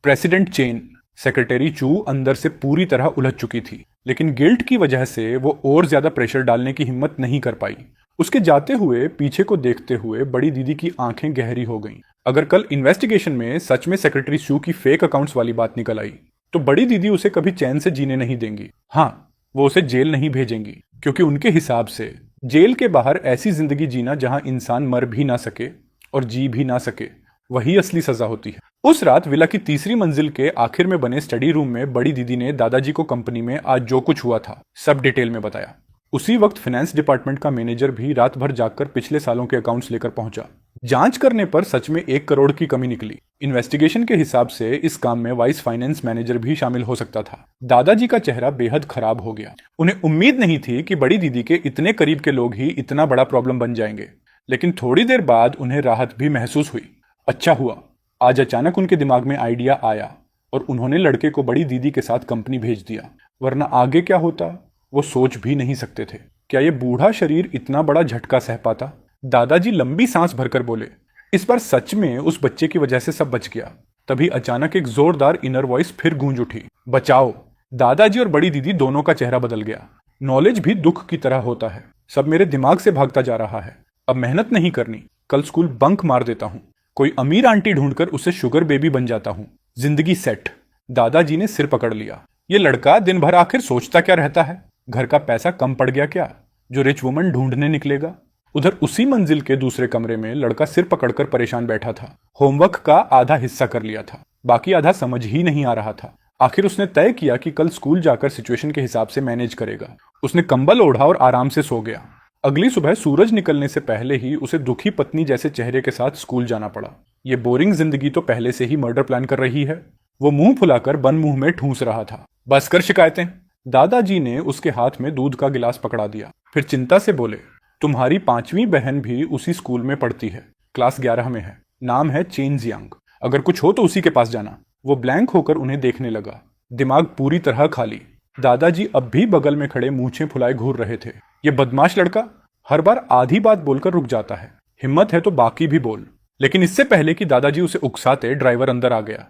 President chain. सेक्रेटरी चू अंदर से पूरी तरह उलझ चुकी थी, लेकिन गिल्ट की वजह से वो और ज्यादा प्रेशर डालने की हिम्मत नहीं कर पाई। उसके जाते हुए पीछे को देखते हुए बड़ी दीदी की आंखें गहरी हो गईं। अगर कल इन्वेस्टिगेशन में सच में सेक्रेटरी शू की फेक अकाउंट्स वाली बात निकल आई तो बड़ी दीदी उसे कभी चैन से जीने नहीं देंगी। हाँ, वो उसे जेल नहीं भेजेंगी, क्योंकि उनके हिसाब से जेल के बाहर ऐसी जिंदगी जीना जहां इंसान मर भी ना सके और जी भी ना सके, वही असली सजा होती है। उस रात विला की तीसरी मंजिल के आखिर में बने स्टडी रूम में बड़ी दीदी ने दादाजी को कंपनी में आज जो कुछ हुआ था सब डिटेल में बताया। उसी वक्त फाइनेंस डिपार्टमेंट का मैनेजर भी रात भर जागकर पिछले सालों के अकाउंट्स लेकर पहुंचा। जांच करने पर सच में 1 करोड़ की कमी निकली। इन्वेस्टिगेशन के हिसाब से इस काम में वाइस फाइनेंस मैनेजर भी शामिल हो सकता था। दादाजी का चेहरा बेहद खराब हो गया। उन्हें उम्मीद नहीं थी कि बड़ी दीदी के इतने करीब के लोग ही इतना बड़ा प्रॉब्लम बन जाएंगे, लेकिन थोड़ी देर बाद उन्हें राहत भी महसूस हुई। अच्छा हुआ आज अचानक उनके दिमाग में आइडिया आया और उन्होंने लड़के को बड़ी दीदी के साथ कंपनी भेज दिया, वरना आगे क्या होता वो सोच भी नहीं सकते थे। क्या ये बूढ़ा शरीर इतना बड़ा झटका सह पाता? दादाजी लंबी सांस भरकर बोले, इस बार सच में उस बच्चे की वजह से सब बच गया। तभी अचानक एक जोरदार इनर वॉइस फिर गूंज उठी, बचाओ। दादाजी और बड़ी दीदी दोनों का चेहरा बदल गया। नॉलेज भी दुख की तरह होता है, सब मेरे दिमाग से भागता जा रहा है। अब मेहनत नहीं करनी, कल स्कूल बंक मार देता हूं, कोई अमीर आंटी ढूंढकर उसे शुगर बेबी बन जाता हूं, जिंदगी सेट। दादाजी ने सिर पकड़ लिया। ये लड़का दिन भर आखिर सोचता क्या रहता है? घर का पैसा कम पड़ गया क्या जो रिच वुमन ढूंढने निकलेगा? उधर उसी मंजिल के दूसरे कमरे में लड़का सिर पकड़कर परेशान बैठा था। होमवर्क का आधा हिस्सा कर लिया था, बाकी आधा समझ ही नहीं आ रहा था। आखिर उसने तय किया कि कल स्कूल जाकर सिचुएशन के हिसाब से मैनेज करेगा। उसने कंबल ओढ़ा और आराम से सो गया। अगली सुबह सूरज निकलने से पहले ही उसे दुखी पत्नी जैसे चेहरे के साथ स्कूल जाना पड़ा। ये बोरिंग जिंदगी तो पहले से ही मर्डर प्लान कर रही है। वो मुंह फुलाकर बंद मुंह में ठूंस रहा था। बस कर शिकायतें। दादाजी ने उसके हाथ में दूध का गिलास पकड़ा दिया, फिर चिंता से बोले, तुम्हारी 5वीं बहन भी उसी स्कूल में पढ़ती है, क्लास 11 में है, नाम है चेन जियांग। अगर कुछ हो तो उसी के पास जाना। वो ब्लैंक होकर उन्हें देखने लगा, दिमाग पूरी तरह खाली। दादाजी अब भी बगल में खड़े मूंछें फुलाए घूर रहे थे। ये बदमाश लड़का हर बार आधी बात बोलकर रुक जाता है, हिम्मत है तो बाकी भी बोल। लेकिन इससे पहले कि दादाजी उसे उकसाते, ड्राइवर अंदर आ गया।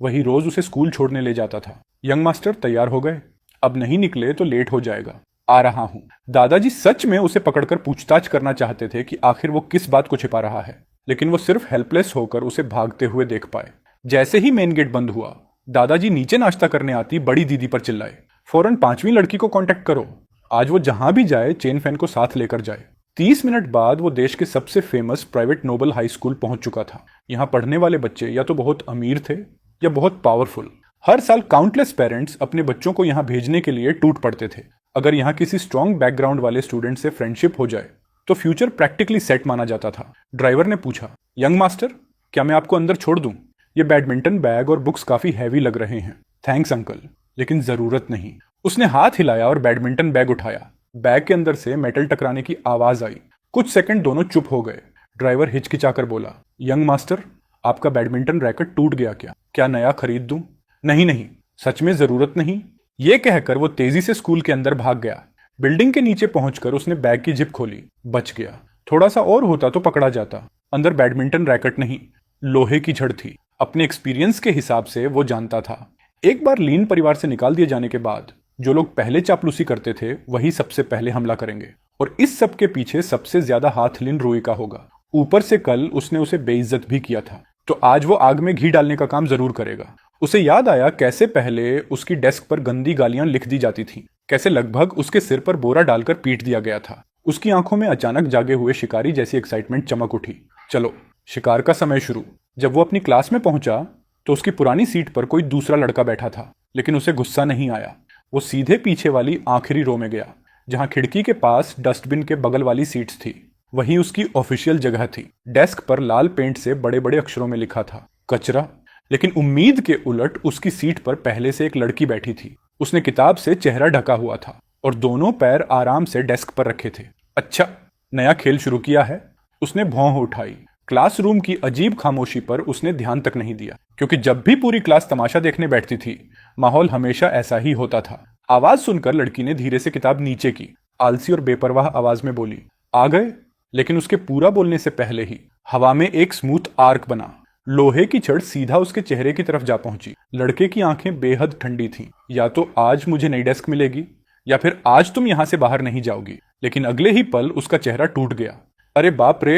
वही रोज उसे स्कूल छोड़ने ले जाता था। यंग मास्टर तैयार हो गए? अब नहीं निकले तो लेट हो जाएगा। आ रहा हूं। दादाजी सच में उसे पकड़कर पूछताछ करना चाहते थे कि आखिर वो किस बात को छिपा रहा है, लेकिन वो सिर्फ हेल्पलेस होकर उसे भागते हुए देख पाए। जैसे ही मेन गेट बंद हुआ, दादाजी नीचे नाश्ता करने आती बड़ी दीदी पर चिल्लाए, फौरन 5वीं लड़की को कांटेक्ट करो, आज वो जहां भी जाए चेन फैन को साथ लेकर जाए। 30 मिनट बाद वो देश के सबसे famous private Noble high school पहुंच चुका था। यहाँ पढ़ने वाले बच्चे या तो बहुत अमीर थे या बहुत पावरफुल। हर साल काउंटलेस पेरेंट्स अपने बच्चों को यहाँ भेजने के लिए टूट पड़ते थे। अगर यहाँ किसी स्ट्रॉन्ग बैकग्राउंड वाले स्टूडेंट से फ्रेंडशिप हो जाए तो फ्यूचर प्रैक्टिकली सेट माना जाता था। ड्राइवर ने पूछा, यंग मास्टर, क्या मैं आपको अंदर छोड़ दूं? ये बैडमिंटन बैग और बुक्स काफी हैवी लग रहे हैं। थैंक्स अंकल, लेकिन जरूरत नहीं। उसने हाथ हिलाया और बैडमिंटन बैग उठाया। बैग के अंदर से मेटल टकराने की आवाज आई। कुछ सेकंड दोनों चुप हो गए। ड्राइवर हिचकिचाकर बोला, यंग मास्टर, आपका बैडमिंटन रैकेट टूट गया क्या? क्या नया खरीद दूं? नहीं नहीं, सच में जरूरत नहीं। ये कहकर वो तेजी से स्कूल के अंदर भाग गया। बिल्डिंग के नीचे पहुंचकर उसने बैग की जिप खोली। बच गया। थोड़ा सा और होता तो पकड़ा जाता। अंदर बैडमिंटन रैकेट नहीं, लोहे की छड़ थी। अपने एक्सपीरियंस के हिसाब से वो जानता था, एक बार लीन परिवार से निकाल दिए जाने के बाद जो लोग पहले चापलूसी करते थे वही सबसे पहले हमला करेंगे। और इस सब के पीछे सबसे ज्यादा हाथ लीन रोई का होगा। ऊपर से कल उसने उसे बेइज्जत भी किया था, तो आज वो आग में घी डालने का काम जरूर करेगा। उसे याद आया कैसे पहले उसकी डेस्क पर गंदी गालियां लिख दी जाती थीं, कैसे लगभग उसके सिर पर बोरा डालकर पीट दिया गया था। उसकी आंखों में अचानक जागे हुए शिकारी जैसी एक्साइटमेंट चमक उठी। चलो शिकार का समय शुरू। जब वो अपनी क्लास में पहुंचा तो उसकी पुरानी सीट पर कोई दूसरा लड़का बैठा था, लेकिन उसे गुस्सा नहीं आया। वो सीधे पीछे वाली आखिरी रो में गया, जहां खिड़की के पास डस्टबिन के बगल वाली सीट्स थी। वही उसकी ऑफिशियल जगह थी। डेस्क पर लाल पेंट से बड़े बड़े अक्षरों में लिखा था, कचरा। लेकिन उम्मीद के उलट उसकी सीट पर पहले से एक लड़की बैठी थी। उसने किताब से चेहरा ढका हुआ था और दोनों पैर आराम से डेस्क पर रखे थे। अच्छा, नया खेल शुरू किया है। उसने भौं उठाई। क्लासरूम की अजीब खामोशी पर उसने ध्यान तक नहीं दिया, क्योंकि जब भी पूरी क्लास तमाशा देखने बैठती थी माहौल हमेशा ऐसा ही होता था। आवाज सुनकर लड़की ने धीरे से किताब नीचे की, आलसी और बेपरवाह आवाज में बोली, आ गए। लेकिन उसके पूरा बोलने से पहले ही हवा में एक स्मूथ आर्क बना। लोहे की छड़ सीधा उसके चेहरे की तरफ जा पहुंची। लड़के की आंखें बेहद ठंडी थीं। या तो आज मुझे नई डेस्क मिलेगी या फिर आज तुम यहां से बाहर नहीं जाओगी। लेकिन अगले ही पल उसका चेहरा टूट गया। अरे बाप रे,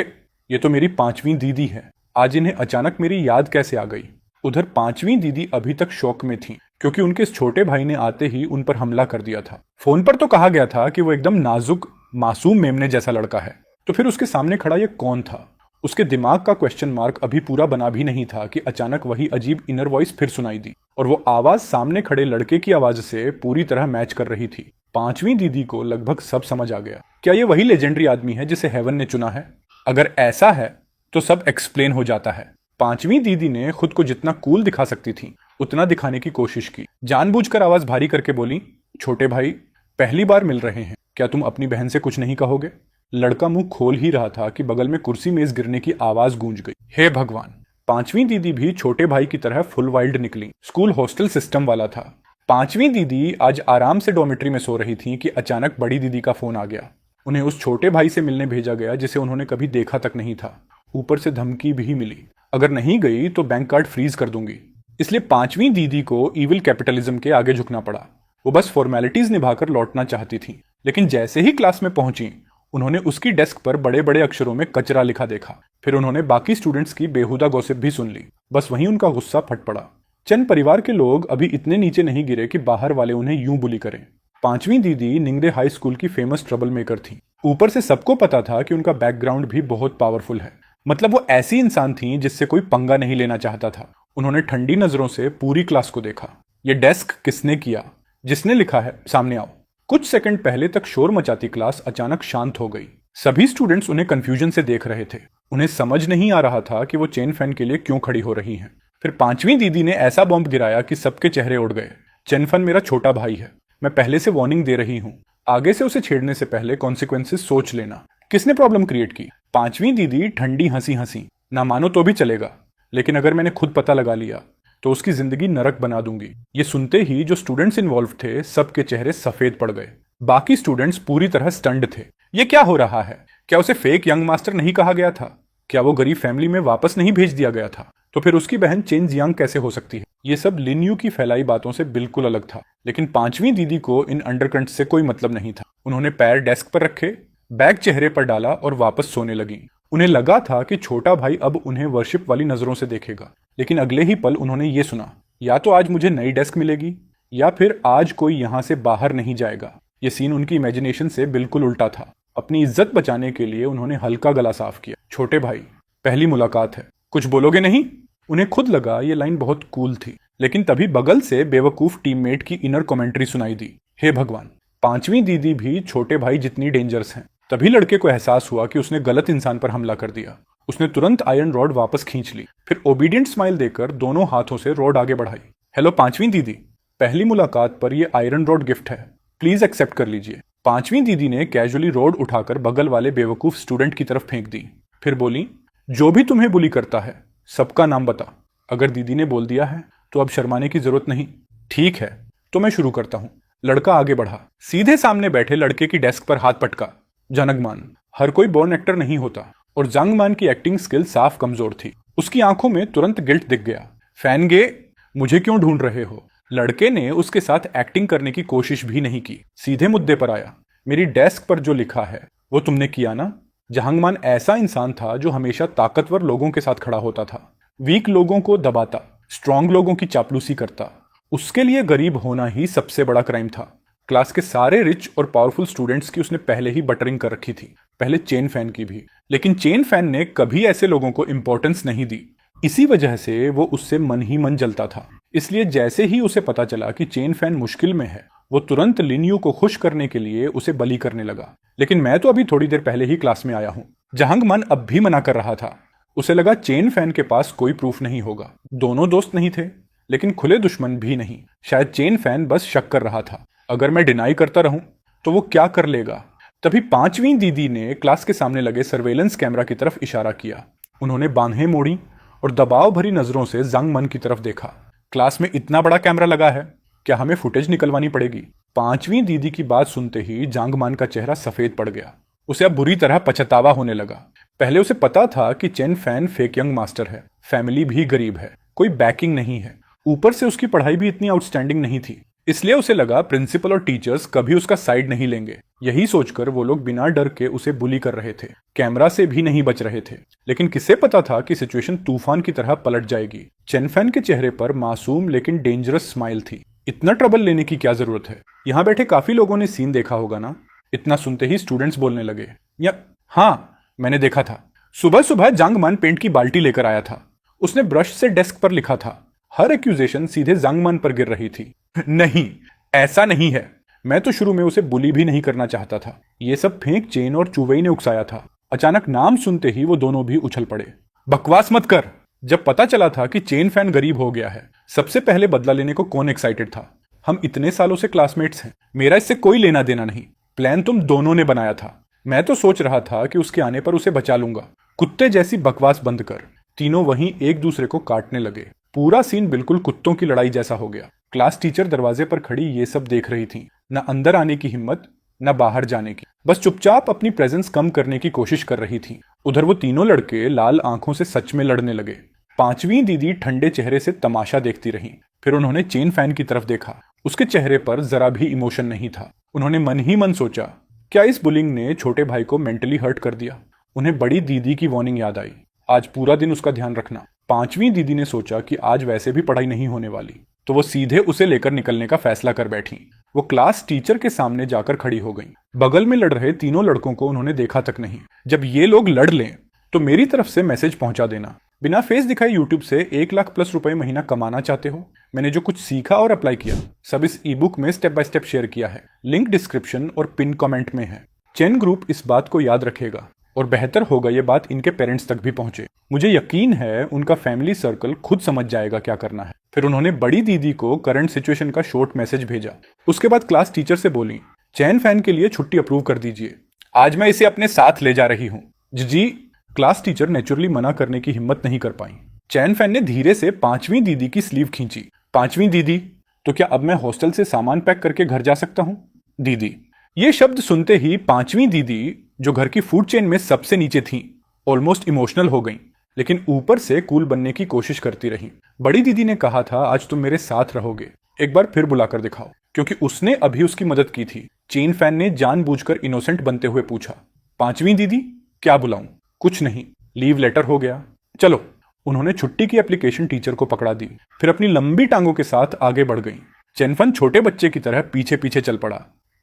ये तो मेरी 5वीं दीदी है। आज इन्हें अचानक मेरी याद कैसे आ गई? उधर 5वीं दीदी अभी तक शौक में थी, क्योंकि उनके इस छोटे भाई ने आते ही उन पर हमला कर दिया था। फोन पर तो कहा गया था कि वो एकदम नाजुक मासूम मेमने जैसा लड़का है, तो फिर उसके सामने खड़ा ये कौन था? उसके दिमाग का क्वेश्चन मार्क अभी पूरा बना भी नहीं था कि अचानक वही अजीब इनर वॉइस फिर सुनाई दी, और वो आवाज सामने खड़े लड़के की आवाज से पूरी तरह मैच कर रही थी। 5वीं दीदी को लगभग सब समझ आ गया। क्या ये वही लेजेंडरी आदमी है जिसे हेवन ने चुना है? अगर ऐसा है तो सब एक्सप्लेन हो जाता है। 5वीं दीदी ने खुद को जितना कूल दिखा सकती थी उतना दिखाने की कोशिश की। जानबूझकर आवाज भारी करके बोली, छोटे भाई, पहली बार मिल रहे हैं, क्या तुम अपनी बहन से कुछ नहीं कहोगे? लड़का मुंह खोल ही रहा था कि बगल में कुर्सी मेज गिरने की आवाज गूंज गई। हे भगवान! 5वीं दीदी भी छोटे भाई की तरह फुल वाइल्ड निकली। स्कूल हॉस्टल सिस्टम वाला था। पांचवी दीदी आज आराम से डॉर्मेट्री में सो रही थी कि अचानक बड़ी दीदी का फोन आ गया। उन्हें उस छोटे भाई से मिलने भेजा गया जिसे उन्होंने कभी देखा तक नहीं था। ऊपर से धमकी भी मिली, अगर नहीं गई तो बैंक कार्ड फ्रीज कर दूंगी। इसलिए पांचवी दीदी को इविल कैपिटलिज्म के आगे झुकना पड़ा। वो बस फॉर्मेलिटीज निभाकर लौटना चाहती थी, लेकिन जैसे ही क्लास में पहुंची उन्होंने उसकी डेस्क पर बड़े बड़े अक्षरों में कचरा लिखा देखा। फिर उन्होंने बाकी स्टूडेंट्स की बेहुदा गॉसिप भी सुन ली। बस वहीं उनका गुस्सा फट पड़ा। चंद परिवार के लोग अभी इतने नीचे नहीं गिरे कि बाहर वाले उन्हें यूं बुली करें। पांचवी दीदी निंगरे हाई स्कूल की फेमस ट्रबल मेकर थी। ऊपर से सबको पता था कि उनका बैकग्राउंड भी बहुत पावरफुल है। मतलब वो ऐसी इंसान थी जिससे कोई पंगा नहीं लेना चाहता था। उन्होंने ठंडी नजरों से पूरी क्लास को देखा। ये डेस्क किसने किया? जिसने लिखा है सामने आओ। कुछ सेकंड पहले तक शोर मचाती क्लास अचानक शांत हो गई। सभी स्टूडेंट्स उन्हें कंफ्यूजन से देख रहे थे। उन्हें समझ नहीं आ रहा था कि वो चेन फैन के लिए क्यों खड़ी हो रही हैं। फिर पांचवी दीदी ने ऐसा बॉम्ब गिराया कि सबके चेहरे उड़ गए। चेन फैन मेरा छोटा भाई है, मैं पहले से वार्निंग दे रही हूँ। आगे से उसे छेड़ने से पहले कॉन्सिक्वेंसेस सोच लेना। किसने प्रॉब्लम क्रिएट की? पांचवी दीदी ठंडी हंसी हंसी। ना मानो तो भी चलेगा, लेकिन अगर मैंने खुद पता लगा लिया तो उसकी जिंदगी नरक बना दूंगी। ये सुनते ही जो स्टूडेंट्स इन्वॉल्व थे सबके चेहरे सफेद पड़ गए। बाकी स्टूडेंट्स पूरी तरह स्टंड थे। ये क्या हो रहा है? क्या उसे फेक यंग मास्टर नहीं कहा गया था? क्या वो गरीब फैमिली में वापस नहीं भेज दिया गया था? तो फिर उसकी बहन चेन जियांग कैसे हो सकती है? ये सब लिन यू की फैलाई बातों से बिल्कुल अलग था। लेकिन पांचवी दीदी को इन अंडरकरंट से कोई मतलब नहीं था। उन्होंने पैर डेस्क पर रखे, बैग चेहरे पर डाला और वापस सोने लगी। उन्हें लगा था कि छोटा भाई अब उन्हें वर्शिप वाली नजरों से देखेगा, लेकिन अगले ही पल उन्होंने ये सुना, या तो आज मुझे नई डेस्क मिलेगी या फिर आज कोई यहां से बाहर नहीं जाएगा। ये सीन उनकी इमेजिनेशन से बिल्कुल उल्टा था। अपनी इज्जत बचाने के लिए उन्होंने हल्का गला साफ किया। छोटे भाई, पहली मुलाकात है, कुछ बोलोगे नहीं? उन्हें खुद लगा ये लाइन बहुत कूल थी, लेकिन तभी बगल से बेवकूफ टीममेट की इनर कमेंट्री सुनाई दी। हे भगवान, पांचवी दीदी भी छोटे भाई जितनी डेंजरस हैं। तभी लड़के को एहसास हुआ कि उसने गलत इंसान पर हमला कर दिया। उसने तुरंत आयरन रॉड वापस खींच ली, फिर ओबीडियंट स्माइल देकर दोनों हाथों से रॉड आगे बढ़ाई। हेलो पांचवी दीदी, पहली मुलाकात पर ये आयरन रॉड गिफ्ट है, प्लीज एक्सेप्ट कर लीजिए। पांचवी दीदी ने कैजुअली रॉड उठाकर बगल वाले बेवकूफ स्टूडेंट की तरफ फेंक दी। फिर बोली, जो भी तुम्हें बुली करता है सबका नाम बता। अगर दीदी ने बोल दिया है तो अब शर्माने की जरूरत नहीं। ठीक है, तो मैं शुरू करता हूं। लड़का आगे बढ़ा, सीधे सामने बैठे लड़के की डेस्क पर हाथ पटका। जनगमान, हर कोई बॉर्न एक्टर नहीं होता और जांगमान की एक्टिंग स्किल साफ कमजोर थी। उसकी आंखों में तुरंत गिल्ट दिख गया। फैन गे, मुझे क्यों ढूंढ रहे हो? लड़के ने उसके साथ एक्टिंग करने की कोशिश भी नहीं की, सीधे मुद्दे पर आया। मेरी डेस्क पर जो लिखा है वो तुमने किया ना? जहांगमान ऐसा इंसान था जो हमेशा ताकतवर लोगों के साथ खड़ा होता था, वीक लोगों को दबाता, स्ट्रांग लोगों की चापलूसी करता। उसके लिए गरीब होना ही सबसे बड़ा क्राइम था। क्लास के सारे रिच और पावरफुल स्टूडेंट्स की उसने पहले ही बटरिंग कर रखी थी, पहले चेन फैन की भी। लेकिन चेन फैन ने कभी ऐसे लोगों को इंपॉर्टेंस नहीं दी। इसी वजह से वो उससे मन ही मन जलता था। इसलिए जैसे ही उसे पता चला कि चेन फैन मुश्किल में है, वो तुरंत लिन्यू को खुश करने के लिए उसे बली करने लगा। लेकिन मैं तो अभी थोड़ी देर पहले ही क्लास में आया हूं। जहांगमान अब भी मना कर रहा था। उसे लगा चेन फैन के पास कोई प्रूफ नहीं होगा। दोनों दोस्त नहीं थे, लेकिन खुले दुश्मन भी नहीं। शायद चेन फैन बस शक कर रहा था, अगर मैं डिनाई करता रहूं तो वो क्या कर लेगा। तभी पांचवी दीदी ने क्लास के सामने लगे सर्वेलेंस कैमरा की तरफ इशारा किया। उन्होंने बांहें मोड़ी और दबाव भरी नजरों से जांगमान की तरफ देखा। क्लास में इतना बड़ा कैमरा लगा है, क्या हमें फुटेज निकलवानी पड़ेगी? पांचवी दीदी की बात सुनते ही जांगमान का चेहरा सफेद पड़ गया। उसे अब बुरी तरह पछतावा होने लगा। पहले उसे पता था कि chain fan fake young master है, फैमिली भी गरीब है, कोई बैकिंग नहीं है, ऊपर से उसकी पढ़ाई भी इतनी आउटस्टैंडिंग नहीं थी। इसलिए उसे लगा प्रिंसिपल और टीचर्स कभी उसका साइड नहीं लेंगे। यही सोचकर वो लोग बिना डर के उसे बुली कर रहे थे, कैमरा से भी नहीं बच रहे थे। लेकिन किसे पता था कि सिचुएशन तूफान की तरह पलट जाएगी। चेन फैन के चेहरे पर मासूम लेकिन डेंजरस स्माइल थी। इतना ट्रबल लेने की क्या जरूरत है? यहाँ बैठे काफी लोगों ने सीन देखा होगा ना? इतना सुनते ही स्टूडेंट्स बोलने लगे। या हाँ, मैंने देखा था। सुबह सुबह जांगमान पेंट की बाल्टी लेकर आया था। उसने ब्रश से डेस्क पर लिखा था। हर एक्यूजेशन सीधे जांगमान पर गिर रही थी। नहीं, ऐसा नहीं है। मैं तो शुरू में उसे बुली भी नहीं करना चाहता था। ये सब फेंक चेन और चुवेई ने उकसाया था। अचानक नाम सुनते ही वो दोनों भी उछल पड़े। बकवास मत कर। जब पता चला था कि चेन फैन गरीब हो गया है, सबसे पहले बदला लेने को कौन एक्साइटेड था? हम इतने सालों से क्लासमेट्स हैं, मेरा इससे कोई लेना देना नहीं। प्लान तुम दोनों ने बनाया था। मैं तो सोच रहा था कि उसके आने पर उसे बचा लूंगा। कुत्ते जैसी बकवास बंद कर। तीनों वहीं एक दूसरे को काटने लगे। पूरा सीन बिल्कुल कुत्तों की लड़ाई जैसा हो गया। क्लास टीचर दरवाजे पर खड़ी ये सब देख रही थी। न अंदर आने की हिम्मत, न बाहर जाने की, बस चुपचाप अपनी प्रेजेंस कम करने की कोशिश कर रही थी। उधर वो तीनों लड़के लाल आंखों से सच में लड़ने लगे। पांचवी दीदी ठंडे चेहरे से तमाशा देखती रही। फिर उन्होंने चेन फैन की तरफ देखा। उसके चेहरे पर जरा भी इमोशन नहीं था। उन्होंने मन ही मन सोचा, क्या इस बुलिंग ने छोटे भाई को मेंटली हर्ट कर दिया? उन्हें बड़ी दीदी की वार्निंग याद आई, आज पूरा दिन उसका ध्यान रखना। पांचवी दीदी ने सोचा कि आज वैसे भी पढ़ाई नहीं होने वाली, तो वो सीधे उसे लेकर निकलने का फैसला कर बैठी। वो क्लास टीचर के सामने जाकर खड़ी हो गई। बगल में लड़ रहे तीनों लड़कों को उन्होंने देखा तक नहीं। जब ये लोग लड़ लें तो मेरी तरफ से मैसेज पहुंचा देना। बिना फेस दिखाए यूट्यूब से 1 लाख+ रुपए महीना कमाना चाहते हो? मैंने जो कुछ सीखा और अप्लाई किया सब इस ई बुक में स्टेप बाय स्टेप शेयर किया है। लिंक डिस्क्रिप्शन और पिन कमेंट में है। चेन ग्रुप इस बात को याद रखेगा और बेहतर होगा ये बात इनके पेरेंट्स तक भी पहुंचे। मुझे यकीन है उनका फैमिली सर्कल खुद समझ जाएगा क्या करना है। फिर उन्होंने बड़ी दीदी को करंट सिचुएशन का शॉर्ट मैसेज भेजा। उसके बाद क्लास टीचर से बोली, चैन फैन के लिए छुट्टी अप्रूव कर दीजिए, आज मैं इसे अपने साथ ले जा रही हूँ। जी। क्लास टीचर नेचुरली मना करने की हिम्मत नहीं कर पाई। चैन फैन ने धीरे से पांचवी दीदी की स्लीव खींची। पांचवी दीदी, तो क्या अब मैं हॉस्टल से सामान पैक करके घर जा सकता हूँ? दीदी। ये शब्द सुनते ही पांचवी दीदी, जो घर की फूड चेन में सबसे नीचे थी, ऑलमोस्ट इमोशनल हो गई, लेकिन ऊपर से कूल बनने की कोशिश करती रही। बड़ी दीदी ने कहा था, आज तुम मेरे साथ रहोगे, एक बार फिर बुलाकर दिखाओ, क्योंकि उसने अभी उसकी मदद की थी। चेन फैन ने जानबूझकर इनोसेंट बनते हुए पूछा, पांचवी दीदी क्या बुलाऊं? कुछ नहीं, लीव लेटर हो गया, चलो। उन्होंने छुट्टी की एप्लीकेशन टीचर को पकड़ा दी, फिर अपनी लंबी टांगों के साथ आगे बढ़ गई। चेनफन छोटे बच्चे की तरह पीछे पीछे चल पड़ा।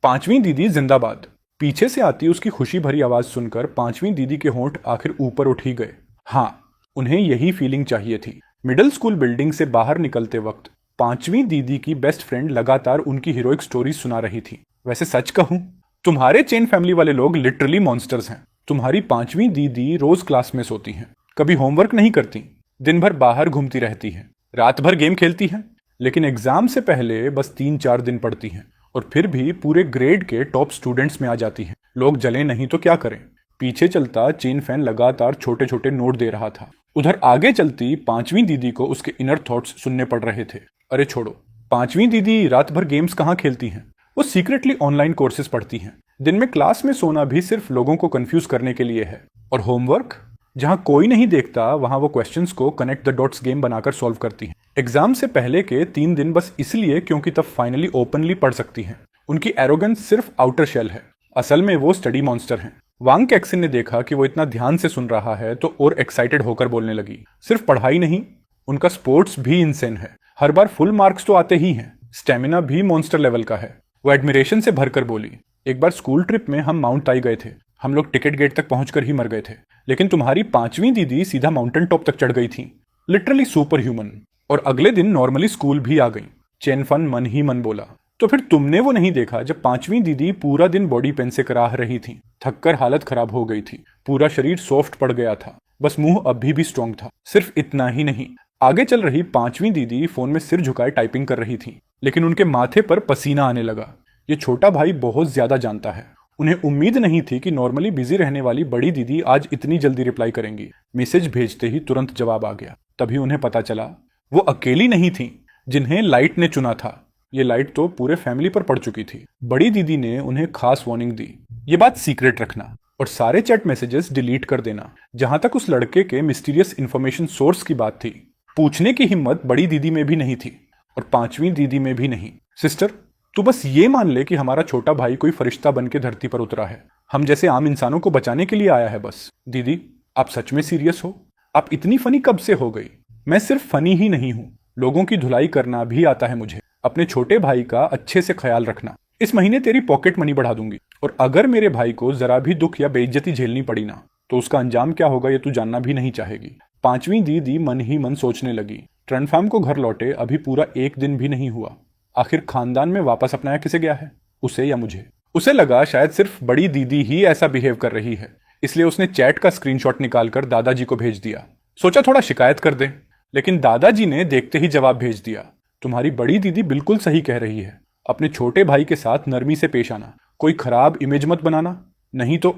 पांचवी दीदी जिंदाबाद। पीछे से आती उसकी खुशी भरी आवाज सुनकर पांचवी दीदी के होंठ आखिर ऊपर उठ ही गए। हाँ, उन्हें यही फीलिंग चाहिए थी। मिडिल स्कूल बिल्डिंग से बाहर निकलते वक्त पांचवी दीदी की बेस्ट फ्रेंड लगातार उनकी हीरोइक स्टोरी सुना रही थी। वैसे सच कहूं, तुम्हारे चेन फैमिली वाले लोग लिटरली मॉन्स्टर्स हैं। तुम्हारी पांचवी दीदी रोज क्लास में सोती हैं, कभी होमवर्क नहीं करती, दिन भर बाहर घूमती रहती हैं, रात भर गेम खेलती हैं, लेकिन एग्जाम से पहले बस 3-4 दिन पढ़ती हैं और फिर भी पूरे ग्रेड के टॉप स्टूडेंट्स में आ जाती हैं। लोग जले नहीं तो क्या करें। पीछे चलता चेन फैन लगातार छोटे छोटे नोट दे रहा था। उधर आगे चलती पांचवी दीदी को उसके इनर थॉट्स सुनने पड़ रहे थे। अरे छोड़ो, पांचवी दीदी रात भर गेम्स कहाँ खेलती हैं, वो सीक्रेटली ऑनलाइन कोर्सेज पढ़ती हैं। दिन में क्लास में सोना भी सिर्फ लोगों को कंफ्यूज करने के लिए है। और होमवर्क, जहां कोई नहीं देखता वहां वो क्वेश्चंस को कनेक्ट द डॉट्स गेम बनाकर सॉल्व करती हैं। एग्जाम से पहले के 3 दिन बस इसलिए क्योंकि तब फाइनली ओपनली पढ़ सकती हैं। उनकी एरोगेंस सिर्फ आउटर शेल है, असल में वो स्टडी मॉन्स्टर हैं। वांग कैक्सिन ने देखा कि वो इतना ध्यान से सुन रहा है तो और एक्साइटेड होकर बोलने लगी, सिर्फ पढ़ाई नहीं, उनका स्पोर्ट्स भी इंसेन है। हर बार फुल मार्क्स तो आते ही हैं, स्टेमिना भी मॉन्स्टर लेवल का है। वो एडमिरेशन से भरकर बोली, एक बार स्कूल ट्रिप में हम माउंट ताई गए थे, हम लोग टिकट गेट तक पहुंचकर ही मर गए थे, लेकिन तुम्हारी पांचवी दीदी सीधा माउंटेन टॉप तक चढ़ गई थी, लिटरली सुपर ह्यूमन। और अगले दिन नॉर्मली स्कूल भी आ गई। चेनफन मन ही मन बोला, तो फिर तुमने वो नहीं देखा जब पांचवी दीदी पूरा दिन बॉडी पेन से कराह रही थी, थककर हालत खराब हो गई थी, पूरा शरीर सॉफ्ट पड़ गया था, बस मुंह अभी भी स्ट्रांग था। सिर्फ इतना ही नहीं, आगे चल रही पांचवी दीदी फोन में सिर झुकाए टाइपिंग कर रही थी, लेकिन उनके माथे पर पसीना आने लगा। ये छोटा भाई बहुत ज्यादा जानता है। उन्हें उम्मीद नहीं थी कि नॉर्मली बिजी रहने वाली बड़ी दीदी आज इतनी जल्दी रिप्लाई करेंगी। मैसेज भेजते ही तुरंत जवाब आ गया। तभी उन्हें पता चला वो अकेली नहीं थी जिन्हें लाइट ने चुना था। ये लाइट तो पूरे फैमिली पर पड़ चुकी थी। बड़ी दीदी ने उन्हें खास वार्निंग दी, ये बात सीक्रेट रखना और सारे चैट मैसेजेस डिलीट कर देना। जहां तक उस लड़के के मिस्टीरियस इंफॉर्मेशन सोर्स की बात थी, पूछने की हिम्मत बड़ी दीदी में भी नहीं थी और पांचवी दीदी में भी नहीं। सिस्टर, तू बस ये मान ले कि हमारा छोटा भाई कोई फरिश्ता बन के धरती पर उतरा है, हम जैसे आम इंसानों को बचाने के लिए आया है बस। दीदी, आप सच में सीरियस हो? आप इतनी फनी कब से हो गई? मैं सिर्फ फनी ही नहीं हूँ, लोगों की धुलाई करना भी आता है मुझे। अपने छोटे भाई का अच्छे से ख्याल रखना। इस महीने तेरी पॉकेट मनी बढ़ा दूंगी, और अगर मेरे भाई को जरा भी दुख या बेइज्जती झेलनी पड़ी ना, तो उसका अंजाम क्या होगा ये तू जानना भी नहीं चाहेगी। पांचवी दीदी मन ही मन सोचने लगी, ट्रनफार्म को घर लौटे अभी पूरा 1 दिन भी नहीं हुआ, आखिर खानदान में वापस अपनाया किसे गया है, उसे या मुझे? उसे लगा शायद सिर्फ बड़ी दीदी ही ऐसा बिहेव कर रही है, इसलिए उसने चैट का स्क्रीनशॉट निकालकर दादाजी को भेज दिया। सोचा थोड़ा शिकायत कर दे, लेकिन दादाजी ने देखते ही जवाब भेज दिया, तुम्हारी बड़ी दीदी बिल्कुल सही कह रही है, अपने छोटे भाई के साथ नरमी से पेश आना, कोई खराब इमेज मत बनाना, नहीं तो।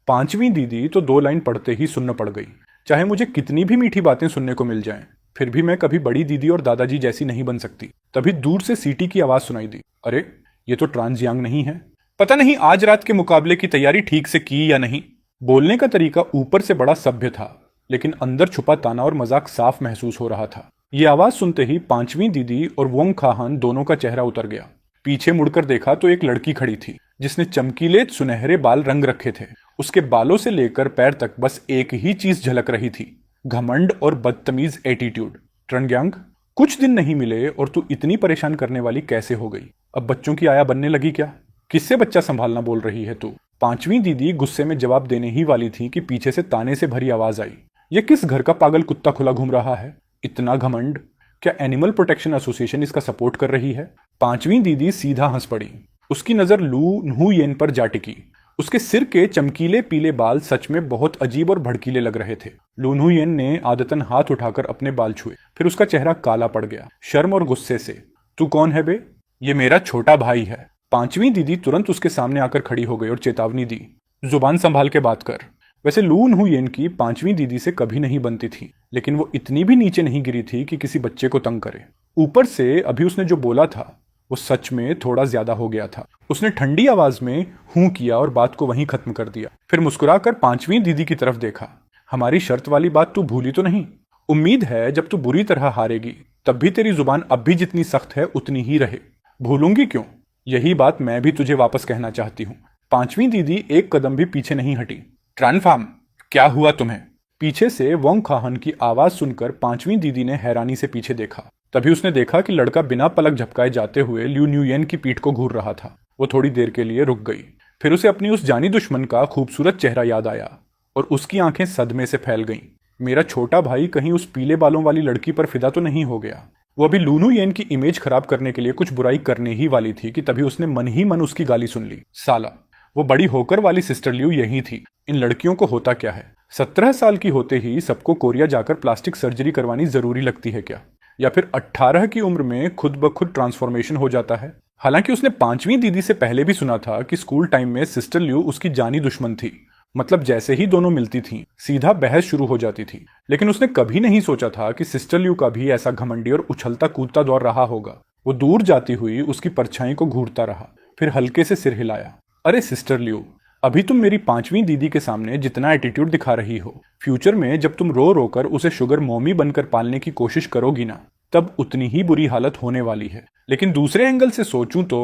पांचवी दीदी तो 2 लाइन पढ़ते ही सुन्न पड़ गई, चाहे मुझे कितनी भी मीठी बातें सुनने को मिल जाएं, फिर भी मैं कभी बड़ी दीदी और दादाजी जैसी नहीं बन सकती। तभी दूर से सीटी की आवाज सुनाई दी। अरे, ये तो ट्रांसयांग नहीं है। पता नहीं आज रात के मुकाबले की तैयारी ठीक से की या नहीं। बोलने का तरीका ऊपर से बड़ा सभ्य था, लेकिन अंदर छुपा ताना और मजाक साफ महसूस हो रहा था। ये आवाज सुनते ही पांचवी दीदी और वोंग खाहान दोनों का चेहरा उतर गया। पीछे मुड़कर देखा तो एक लड़की खड़ी थी जिसने चमकीले सुनहरे बाल रंग रखे थे। उसके बालों से लेकर पैर तक बस एक ही चीज झलक रही थी, घमंड और बदतमीज एटीट्यूड। ट्रंग्यांग, कुछ दिन नहीं मिले और तू इतनी परेशान करने वाली कैसे हो गई? अब बच्चों की आया बनने लगी क्या? किससे बच्चा संभालना बोल रही है तू? पांचवी दीदी गुस्से में जवाब देने ही वाली थी कि पीछे से ताने से भरी आवाज आई। ये किस घर का पागल कुत्ता खुला घूम रहा है? इतना घमंड! क्या एनिमल प्रोटेक्शन एसोसिएशन इसका सपोर्ट कर रही है? पांचवी दीदी सीधा हंस पड़ी। उसकी नजर लू न्हुयेन पर जा टिकी। उसके सिर के चमकीले पीले बाल सच में बहुत अजीब और भड़कीले लग रहे थे। लू न्हुयेन ने आदतन हाथ उठाकर अपने बाल छुए, फिर उसका चेहरा काला पड़ गया, शर्म और गुस्से से। तू कौन है बे? ये मेरा छोटा भाई है। पांचवी दीदी तुरंत उसके सामने आकर खड़ी हो गई और चेतावनी दी, जुबान संभाल के बात कर। वैसे लू न्हुयेन की पांचवी दीदी से कभी नहीं बनती थी, लेकिन वो इतनी भी नीचे नहीं गिरी थी कि किसी बच्चे को तंग करे। ऊपर से अभी उसने जो बोला था वो सच में थोड़ा ज्यादा हो गया था। उसने ठंडी आवाज में हूं किया और बात को वहीं खत्म कर दिया। फिर मुस्कुराकर पांचवी दीदी की तरफ देखा। हमारी शर्त वाली बात तू भूली तो नहीं? उम्मीद है जब तू बुरी तरह हारेगी तब भी तेरी जुबान अब भी जितनी सख्त है उतनी ही रहे। भूलूंगी क्यों? यही बात मैं भी तुझे वापस कहना चाहती हूँ। पांचवी दीदी एक कदम भी पीछे नहीं हटी। ट्रांसफॉर्म, क्या हुआ तुम्हें? पीछे से वोंग खाहन की आवाज सुनकर पांचवी दीदी ने हैरानी से पीछे देखा। तभी उसने देखा कि लड़का बिना पलक झपकाए जाते हुए ल्यू न्युयेन की पीठ को घूर रहा था। वो थोड़ी देर के लिए रुक गई, फिर उसे अपनी उस जानी दुश्मन का खूबसूरत चेहरा याद आया और उसकी आंखें सदमे से फैल गईं। मेरा छोटा भाई कहीं उस पीले बालों वाली लड़की पर फिदा तो नहीं हो गया? वो अभी लू न्युयेन की इमेज खराब करने के लिए कुछ बुराई करने ही वाली थी कि तभी उसने मन ही मन उसकी गाली सुन ली। साला, वो बड़ी होकर वाली सिस्टर ल्यू यही थी। इन लड़कियों को होता क्या है? 17 साल की होते ही सबको कोरिया जाकर प्लास्टिक सर्जरी करवानी जरूरी लगती है क्या? या फिर 18 की उम्र में खुद ब खुद ट्रांसफॉर्मेशन हो जाता है? हालांकि उसने पांचवी दीदी से पहले भी सुना था कि स्कूल टाइम में सिस्टर ल्यू उसकी जानी दुश्मन थी। मतलब जैसे ही दोनों मिलती थीं, सीधा बहस शुरू हो जाती थी। लेकिन उसने कभी नहीं सोचा था कि सिस्टर ल्यू का भी ऐसा घमंडी और उछलता कूदता दौर रहा होगा। वो दूर जाती हुई उसकी परछाई को घूरता रहा, फिर हल्के से सिर हिलाया। अरे सिस्टर ल्यू, अभी तुम मेरी पांचवी दीदी के सामने जितना एटीट्यूड दिखा रही हो, फ्यूचर में जब तुम रो रो कर उसे शुगर मॉमी बनकर पालने की कोशिश करोगी ना, तब उतनी ही बुरी हालत होने वाली है। लेकिन दूसरे एंगल से सोचूं तो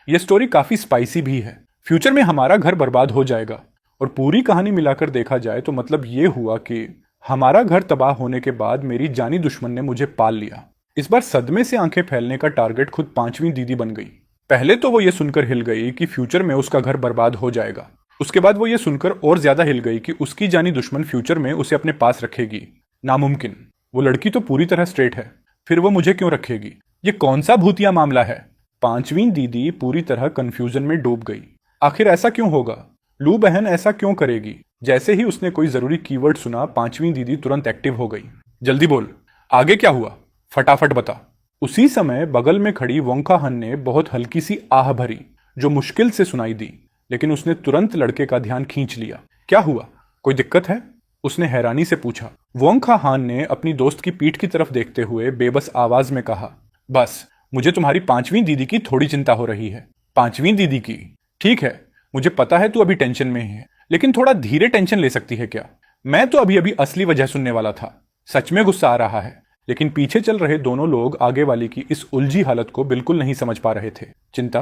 यह स्टोरी काफी स्पाइसी भी है। फ्यूचर में हमारा घर बर्बाद हो जाएगा और पूरी कहानी मिलाकर देखा जाए तो मतलब ये हुआ कि हमारा घर तबाह होने के बाद मेरी जानी दुश्मन ने मुझे पाल लिया। इस बार सदमे से आंखें फैलने का टारगेट खुद पांचवी दीदी बन गई। पहले तो वो ये सुनकर हिल गई कि फ्यूचर में उसका घर बर्बाद हो जाएगा। उसके बाद वो ये सुनकर और ज्यादा हिल गई कि उसकी जानी दुश्मन फ्यूचर में उसे अपने पास रखेगी। नामुमकिन, वो लड़की तो पूरी तरह स्ट्रेट है, फिर वो मुझे क्यों रखेगी? ये कौन सा भूतिया मामला है? पांचवी दीदी पूरी तरह कंफ्यूजन में डूब गई। आखिर ऐसा क्यों होगा? लू बहन ऐसा क्यों करेगी? जैसे ही उसने कोई जरूरी कीवर्ड सुना, पांचवी दीदी तुरंत एक्टिव हो गई। जल्दी बोल, आगे क्या हुआ? फटाफट बता। उसी समय बगल में खड़ी वोंग खाहन ने बहुत हल्की सी आह भरी, जो मुश्किल से सुनाई दी, लेकिन उसने तुरंत लड़के का ध्यान खींच लिया। क्या हुआ? कोई दिक्कत है? उसने हैरानी से पूछा। वोंग खाहान ने अपनी दोस्त की पीठ की तरफ देखते हुए बेबस आवाज में कहा, बस मुझे तुम्हारी पांचवी दीदी की थोड़ी चिंता हो रही है। पांचवी दीदी की? ठीक है, मुझे पता है तू अभी टेंशन में है, लेकिन थोड़ा धीरे टेंशन ले सकती है क्या? मैं तो अभी अभी असली वजह सुनने वाला था। सच में गुस्सा आ रहा है। लेकिन पीछे चल रहे दोनों लोग आगे वाली की इस उलझी हालत को बिल्कुल नहीं समझ पा रहे थे। चिंता?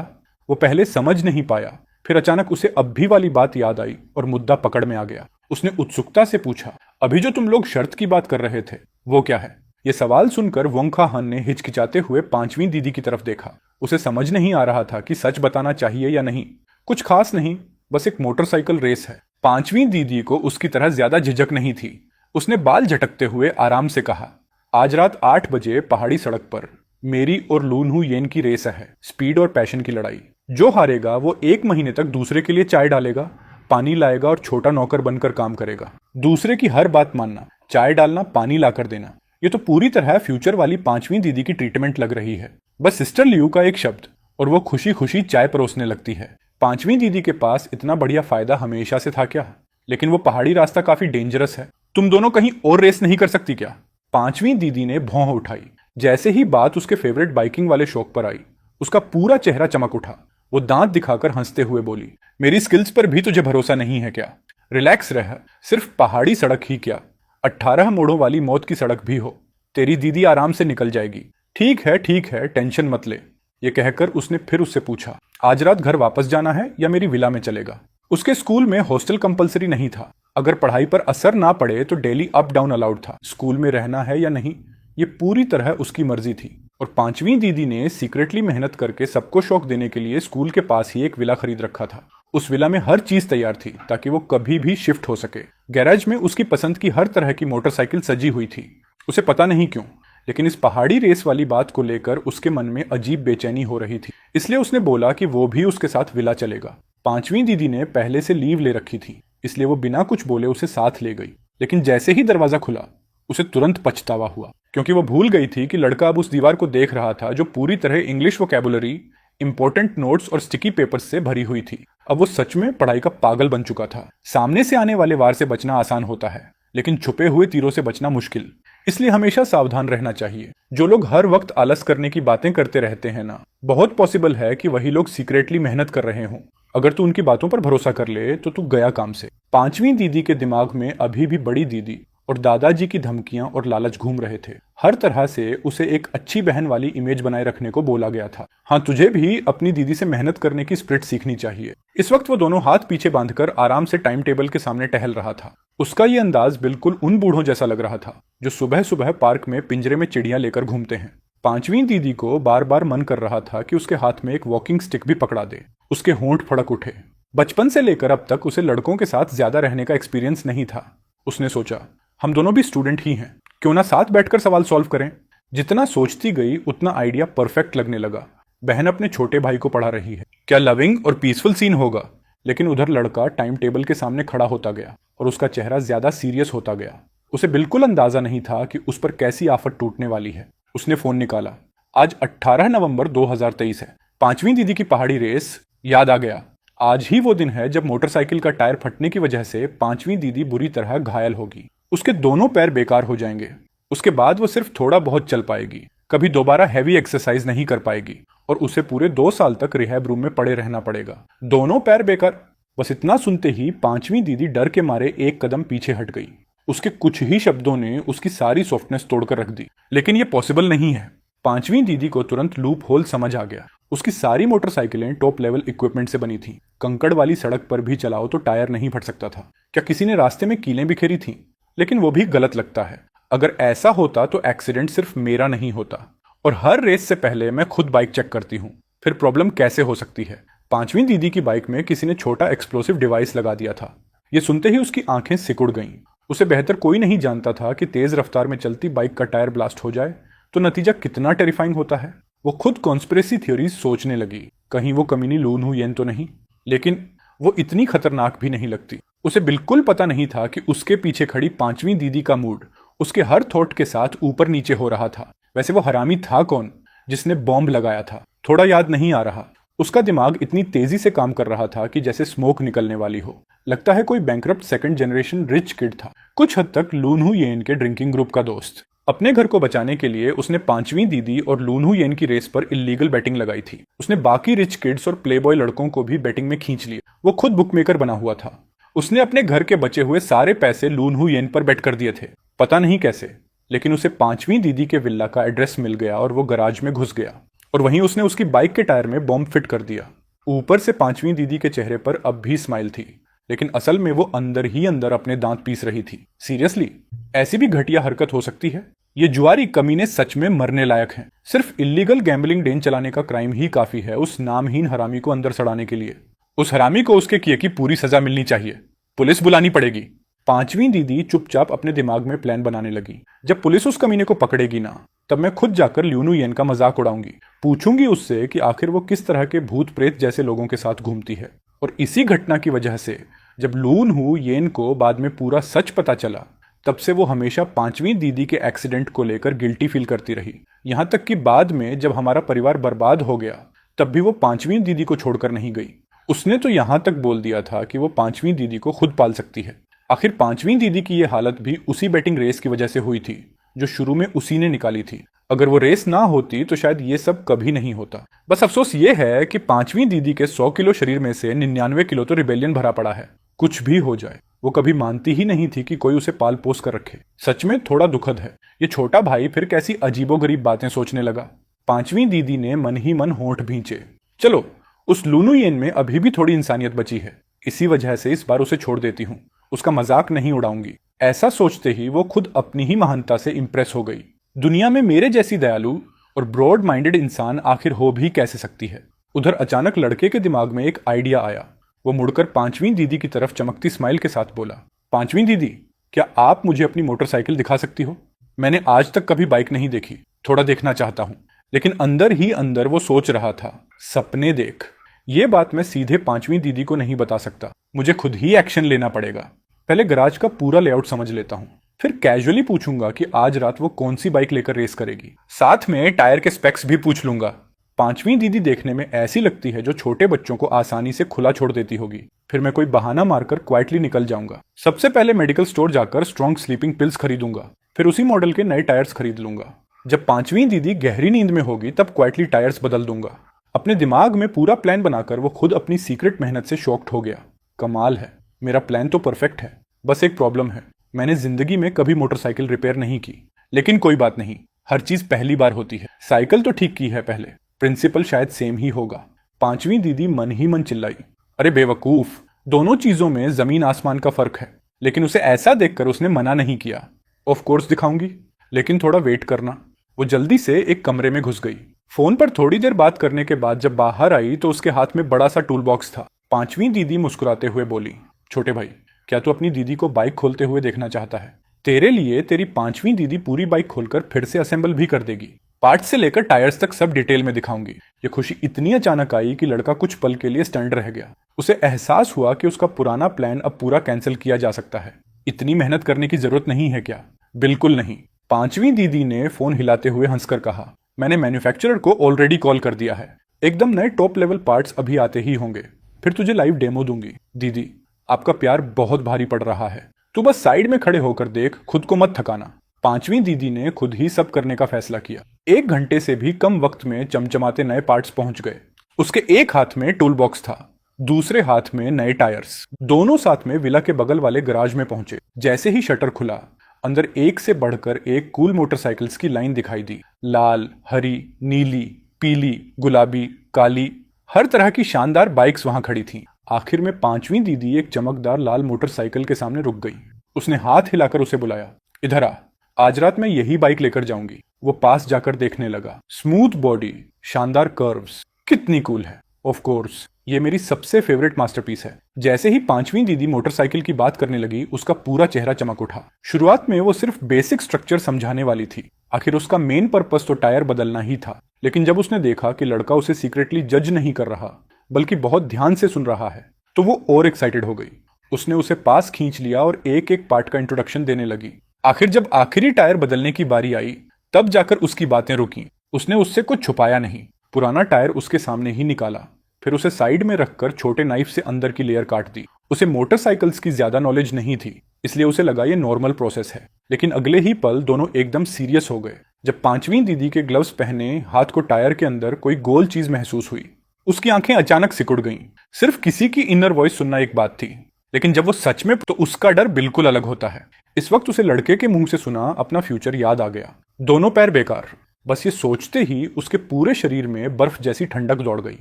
वो पहले समझ नहीं पाया, फिर अचानक उसे अब भी वाली बात याद आई और मुद्दा पकड़ में आ गया। उसने उत्सुकता से पूछा, अभी जो तुम लोग शर्त की बात कर रहे थे वो क्या है? ये सवाल सुनकर वोंग खाहन ने हिचकिचाते हुए पांचवी दीदी की तरफ देखा। उसे समझ नहीं आ रहा था कि सच बताना चाहिए या नहीं। कुछ खास नहीं, बस एक मोटरसाइकिल रेस है। पांचवी दीदी को उसकी तरह ज्यादा झिझक नहीं थी। उसने बाल झटकते हुए आराम से कहा, आज रात 8 बजे पहाड़ी सड़क पर मेरी और लू न्हुयेन की रेस है। स्पीड और पैशन की लड़ाई। जो हारेगा वो 1 महीने तक दूसरे के लिए चाय डालेगा, पानी लाएगा और छोटा नौकर बनकर काम करेगा। दूसरे की हर बात मानना, चाय डालना, पानी लाकर देना। ये तो पूरी तरह फ्यूचर वाली पांचवी दीदी की ट्रीटमेंट लग रही है। बस सिस्टर ल्यू का एक शब्द और वो खुशी खुशी चाय परोसने लगती है। पांचवी दीदी के पास इतना बढ़िया फायदा हमेशा से था क्या? लेकिन वो पहाड़ी रास्ता काफी डेंजरस है। तुम दोनों कहीं और रेस नहीं कर सकती क्या? पांचवी दीदी ने भौं उठाई। जैसे ही बात उसके फेवरेट बाइकिंग वाले शौक पर आई, उसका पूरा चेहरा चमक उठा। वो दांत दिखाकर हंसते हुए बोली, मेरी स्किल्स पर भी तुझे भरोसा नहीं है क्या? रिलैक्स रह, सिर्फ पहाड़ी सड़क ही क्या, 18 मोड़ों वाली मौत की सड़क भी हो, तेरी दीदी आराम से निकल जाएगी। ठीक है, टेंशन मत ले। ये कहकर उसने फिर उससे पूछा, आज रात घर वापस जाना है या मेरी विला में चलेगा? उसके स्कूल में हॉस्टल कंपलसरी नहीं था। अगर पढ़ाई पर असर ना पड़े तो डेली अप डाउन अलाउड था। स्कूल में रहना है या नहीं, ये पूरी तरह उसकी मर्जी थी। और पांचवी दीदी ने सीक्रेटली मेहनत करके सबको शौक देने के लिए स्कूल के पास ही एक विला खरीद रखा था। उस विला में हर चीज तैयार थी ताकि वो कभी भी शिफ्ट हो सके। गैराज में उसकी पसंद की हर तरह की मोटरसाइकिल सजी हुई थी। उसे पता नहीं क्यों, लेकिन इस पहाड़ी रेस वाली बात को लेकर उसके मन में अजीब बेचैनी हो रही थी। इसलिए उसने बोला कि वो भी उसके साथ विला चलेगा। पांचवी दीदी ने पहले से लीव ले रखी थी, इसलिए वो बिना कुछ बोले उसे साथ ले गई। लेकिन जैसे ही दरवाजा खुला, उसे तुरंत पछतावा हुआ, क्योंकि वो भूल गई थी कि लड़का अब उस दीवार को देख रहा था जो पूरी तरह इंग्लिश वोकैबुलरी, इंपॉर्टेंट नोट्स और स्टिकी पेपर्स से भरी हुई थी। अब वो सच में पढ़ाई का पागल बन चुका था। सामने से आने वाले वार से बचना आसान होता है, लेकिन छुपे हुए तीरों से बचना मुश्किल। इसलिए हमेशा सावधान रहना चाहिए। जो लोग हर वक्त आलस करने की बातें करते रहते हैं ना, बहुत पॉसिबल है कि वही लोग सीक्रेटली मेहनत कर रहे हों। अगर तू उनकी बातों पर भरोसा कर ले तो तू गया काम से। पांचवी दीदी के दिमाग में अभी भी बड़ी दीदी और दादाजी की धमकियां और लालच घूम रहे थे। हर तरह से उसे एक अच्छी बहन वाली इमेज बनाए रखने को बोला गया था। हाँ, तुझे भी अपनी दीदी से मेहनत करने की स्पिरिट सीखनी चाहिए। इस वक्त वो दोनों हाथ पीछे बांधकर आराम से टाइम टेबल के सामने टहल रहा था। उसका ये अंदाज बिल्कुल उन बूढ़ों जैसा लग रहा था जो सुबह सुबह पार्क में पिंजरे में चिड़ियां लेकर घूमते हैं। पांचवी दीदी को बार बार मन कर रहा था कि उसके हाथ में एक वॉकिंग स्टिक भी पकड़ा दे। उसके होंठ फड़क उठे। बचपन से लेकर अब तक उसे लड़कों के साथ ज्यादा रहने का एक्सपीरियंस नहीं था। उसने सोचा, हम दोनों भी स्टूडेंट ही हैं, क्यों ना साथ बैठकर सवाल सॉल्व करें। जितना सोचती गई उतना आइडिया परफेक्ट लगने लगा। बहन अपने छोटे भाई को पढ़ा रही है, क्या लविंग और पीसफुल सीन होगा। लेकिन उधर लड़का टाइम टेबल के सामने खड़ा होता गया और उसका चेहरा ज्यादा सीरियस होता गया। उसे बिल्कुल अंदाजा नहीं था कि उस पर कैसी आफत टूटने वाली है। उसने फोन निकाला। आज 18 नवंबर 2023 है। पांचवी दीदी की पहाड़ी रेस। याद आ गया, आज ही वो दिन है जब मोटरसाइकिल का टायर फटने की वजह से पांचवी दीदी बुरी तरह घायल होगी। उसके दोनों पैर बेकार हो जाएंगे। उसके बाद वो सिर्फ थोड़ा बहुत चल पाएगी, कभी दोबारा हैवी एक्सरसाइज नहीं कर पाएगी और उसे पूरे 2 साल तक रिहैब रूम में पड़े रहना पड़ेगा। दोनों पैर बेकार। बस इतना सुनते ही पांचवी दीदी डर के मारे एक कदम पीछे हट गई। उसके कुछ ही शब्दों ने उसकी सारी सॉफ्टनेस तोड़कर रख दी। लेकिन ये पॉसिबल नहीं है। पांचवी दीदी को तुरंत लूप होल समझ आ गया। उसकी सारी मोटरसाइकिलें टॉप लेवल इक्विपमेंट से बनी थी। कंकड़ वाली सड़क पर भी चलाओ तो टायर नहीं फट सकता था। क्या किसी ने रास्ते में कीलें बिखेरी थी? लेकिन वो भी गलत लगता है। अगर ऐसा होता तो एक्सीडेंट सिर्फ मेरा नहीं होता। और हर रेस से पहले मैं खुद बाइक चेक करती हूँ। फिर प्रॉब्लम कैसे हो सकती है? पांचवी दीदी की बाइक में किसी ने छोटा एक्सप्लोसिव डिवाइस लगा दिया था। ये सुनते ही उसकी आंखें सिकुड़ गईं। उसे बेहतर कोई नहीं जानता था कि तेज रफ्तार में चलती बाइक का टायर ब्लास्ट हो जाए तो नतीजा कितना टेरिफाइंग होता है। वो खुद कॉन्स्पिरेसी थ्योरीज सोचने लगी। कहीं वो कमीनी लून हुई तो नहीं, लेकिन वो इतनी खतरनाक भी नहीं लगती। उसे बिल्कुल पता नहीं था कि उसके पीछे खड़ी पांचवी दीदी का मूड उसके हर थॉट के साथ ऊपर नीचे हो रहा था। वैसे वो हरामी था कौन जिसने बॉम्ब लगाया था? थोड़ा याद नहीं आ रहा। उसका दिमाग इतनी तेजी से काम कर रहा था कि जैसे स्मोक निकलने वाली हो। लगता है कोई bankrupt second generation rich kid था, कुछ हद तक लूनहू येन के ड्रिंकिंग ग्रुप का दोस्त। अपने घर को बचाने के लिए उसने पांचवी दीदी और लूनहू येन की रेस पर इलीगल बैटिंग लगाई थी। उसने बाकी रिच किड्स और प्लेबॉय लड़कों को भी बैटिंग में खींच लिया। वो खुद बुकमेकर बना हुआ था। उसने अपने घर के बचे हुए सारे पैसे लूनहू येन पर बेट कर दिए थे। पता नहीं कैसे, लेकिन उसे पांचवी दीदी के विला का एड्रेस मिल गया और वो गराज में घुस गया और वहीं उसने उसकी बाइक के टायर में बॉम्ब फिट कर दिया। ऊपर से पांचवी दीदी के चेहरे पर अब भी स्माइल थी, लेकिन असल में वो अंदर ही अंदर अपने दांत पीस रही थी। सीरियसली, ऐसी भी घटिया हरकत हो सकती है? ये जुआरी कमीने सच में मरने लायक हैं। सिर्फ इलीगल गैम्बलिंग डेन चलाने का क्राइम ही काफी है उस नामहीन हरामी को अंदर सड़ाने के लिए। उस हरामी को उसके किए की पूरी सजा मिलनी चाहिए। पुलिस बुलानी पड़ेगी। पांचवी दीदी चुपचाप अपने दिमाग में प्लान बनाने लगी। जब पुलिस उस कमीने को पकड़ेगी ना, तब मैं खुद जाकर ल्यूनू येन का मजाक उड़ाऊंगी। पूछूंगी उससे कि आखिर वो किस तरह के भूत प्रेत जैसे लोगों के साथ घूमती है। और इसी घटना की वजह से जब लूनहू येन को बाद में पूरा सच पता चला, तब से वो हमेशा पांचवी दीदी के एक्सीडेंट को लेकर गिल्टी फील करती रही। यहां तक कि बाद में जब हमारा परिवार बर्बाद हो गया, तब भी वो पांचवी दीदी को छोड़कर नहीं गई। उसने तो यहां तक बोल दिया था कि वो पांचवी दीदी को खुद पाल सकती है। आखिर पांचवी दीदी की ये हालत भी उसी बैटिंग रेस की वजह से हुई थी जो शुरू में उसी ने निकाली थी। अगर वो रेस ना होती तो शायद ये सब कभी नहीं होता। बस अफसोस ये है कि पांचवी दीदी के 100 किलो शरीर में से 99 किलो तो रिबेलियन भरा पड़ा है। कुछ भी हो जाए, वो कभी मानती ही नहीं थी कि कोई उसे पाल पोस कर रखे। सच में थोड़ा दुखद है। ये छोटा भाई फिर कैसी अजीबोगरीब बातें सोचने लगा। पांचवी दीदी ने मन ही मन होंठ भींचे। चलो, उस लुनुयेन में अभी भी थोड़ी इंसानियत बची है, इसी वजह से इस बार उसे छोड़ देती हूँ, उसका मजाक नहीं उड़ाऊंगी। ऐसा सोचते ही वो खुद अपनी ही महानता से इंप्रेस हो गई। दुनिया में मेरे जैसी दयालु और ब्रॉड माइंडेड इंसान आखिर हो भी कैसे सकती है। उधर अचानक लड़के के दिमाग में एक आइडिया आया। वो मुड़कर पांचवी दीदी की तरफ चमकती स्माइल के साथ बोला, पांचवी दीदी, क्या आप मुझे अपनी मोटरसाइकिल दिखा सकती हो? मैंने आज तक कभी बाइक नहीं देखी, थोड़ा देखना चाहता हूं। लेकिन अंदर ही अंदर वो सोच रहा था, सपने देख। ये बात मैं सीधे पांचवी दीदी को नहीं बता सकता, मुझे खुद ही एक्शन लेना पड़ेगा। पहले गराज का पूरा लेआउट समझ लेता हूँ, फिर कैजुअली पूछूंगा कि आज रात वो कौन सी बाइक लेकर रेस करेगी। साथ में टायर के स्पेक्स भी पूछ लूंगा। पांचवी दीदी देखने में ऐसी लगती है जो छोटे बच्चों को आसानी से खुला छोड़ देती होगी। फिर मैं कोई बहाना मारकर क्वाइटली निकल जाऊंगा। सबसे पहले मेडिकल स्टोर जाकर स्ट्रॉन्ग स्लीपिंग पिल्स खरीदूंगा, फिर उसी मॉडल के नए टायर्स खरीद लूंगा। जब पांचवी दीदी गहरी नींद में होगी तब क्वाइटली टायर्स बदल दूंगा। अपने दिमाग में पूरा प्लान बनाकर वो खुद अपनी सीक्रेट मेहनत से शॉक्ड हो गया। कमाल है, मेरा प्लान तो परफेक्ट है, बस एक प्रॉब्लम है, मैंने जिंदगी में कभी मोटरसाइकिल रिपेयर नहीं की। लेकिन कोई बात नहीं, हर चीज पहली बार होती है। साइकिल तो ठीक की है पहले, प्रिंसिपल शायद सेम ही होगा। पांचवी दीदी मन ही मन चिल्लाई, अरे बेवकूफ, दोनों चीजों में जमीन आसमान का फर्क है। लेकिन उसे ऐसा देखकर उसने मना नहीं किया। ऑफ कोर्स दिखाऊंगी, लेकिन थोड़ा वेट करना। वो जल्दी से एक कमरे में घुस गई। फोन पर थोड़ी देर बात करने के बाद जब बाहर आई तो उसके हाथ में बड़ा सा टूल बॉक्स था। पांचवी दीदी मुस्कुराते हुए बोली, छोटे भाई, क्या तू अपनी दीदी को बाइक खोलते हुए देखना चाहता है? तेरे लिए तेरी पांचवी दीदी पूरी बाइक खोलकर फिर से असेंबल भी कर देगी। पार्ट्स से लेकर टायर्स तक सब डिटेल में दिखाऊंगी। ये खुशी इतनी अचानक आई कि लड़का कुछ पल के लिए स्टंड रह गया। उसे एहसास हुआ कि उसका पुराना प्लान अब पूरा कैंसिल किया जा सकता है। इतनी मेहनत करने की जरूरत नहीं है क्या? बिल्कुल नहीं। पांचवी दीदी ने फोन हिलाते हुए हंसकर कहा, मैंने मैन्युफैक्चरर को ऑलरेडी कॉल कर दिया है। एकदम नए टॉप लेवल पार्ट्स अभी आते ही होंगे, फिर तुझे लाइव डेमो दूंगी। दीदी, आपका प्यार बहुत भारी पड़ रहा है, तू बस साइड में खड़े होकर देख, खुद को मत थकाना। पांचवी दीदी ने खुद ही सब करने का फैसला किया। 1 घंटे से भी कम वक्त में चमचमाते नए पार्ट्स पहुंच गए। उसके एक हाथ में टूल बॉक्स था, दूसरे हाथ में नए टायर्स। दोनों साथ में विला के बगल वाले गराज में पहुंचे। जैसे ही शटर खुला, अंदर एक से बढ़कर एक कूल मोटरसाइकिल्स की लाइन दिखाई दी। लाल, हरी, नीली, पीली, गुलाबी, काली, हर तरह की शानदार बाइक्स वहां खड़ी थीं। आखिर में पांचवी दीदी एक चमकदार लाल मोटरसाइकिल के सामने रुक गई। उसने हाथ हिलाकर उसे बुलाया, इधर आ, आज रात मैं यही बाइक लेकर जाऊंगी। वो पास जाकर देखने लगा। स्मूथ बॉडी, शानदार कर्व्स, कितनी कूल है। ऑफ कोर्स, ये मेरी सबसे फेवरेट मास्टरपीस है। जैसे ही पांचवी दीदी मोटरसाइकिल की बात करने लगी, उसका पूरा चेहरा चमक उठा। शुरुआत में वो सिर्फ बेसिक स्ट्रक्चर समझाने वाली थी। आखिर उसका मेन पर्पस तो टायर बदलना ही था। लेकिन जब उसने देखा कि लड़का उसे सीक्रेटली जज नहीं कर रहा, बल्कि बहुत ध्यान से सुन रहा है, तो वो और एक्साइटेड हो गई। उसने उसे पास खींच लिया और एक एक पार्ट का इंट्रोडक्शन देने लगी। आखिर जब आखिरी टायर बदलने की बारी आई, तब जाकर उसकी बातें रुकी। उसने उससे कुछ छुपाया नहीं, पुराना टायर उसके सामने ही निकाला, फिर उसे साइड में रखकर छोटे नाइफ से अंदर की लेयर काट दी। उसे मोटरसाइकिल्स की ज्यादा नॉलेज नहीं थी, इसलिए उसे लगा ये नॉर्मल प्रोसेस है। लेकिन अगले ही पल दोनों एकदम सीरियस हो गए जब पांचवी दीदी के ग्लव्स पहने हाथ को टायर के अंदर कोई गोल चीज महसूस हुई। उसकी आंखें अचानक सिकुड़ गईं। सिर्फ किसी की इनर वॉइस सुनना एक बात थी, लेकिन जब वो सच में, तो उसका डर बिल्कुल अलग होता है। इस वक्त उसे लड़के के मुंह से सुना अपना फ्यूचर याद आ गया। दोनों पैर बेकार। बस ये सोचते ही उसके पूरे शरीर में बर्फ जैसी ठंडक दौड़ गई।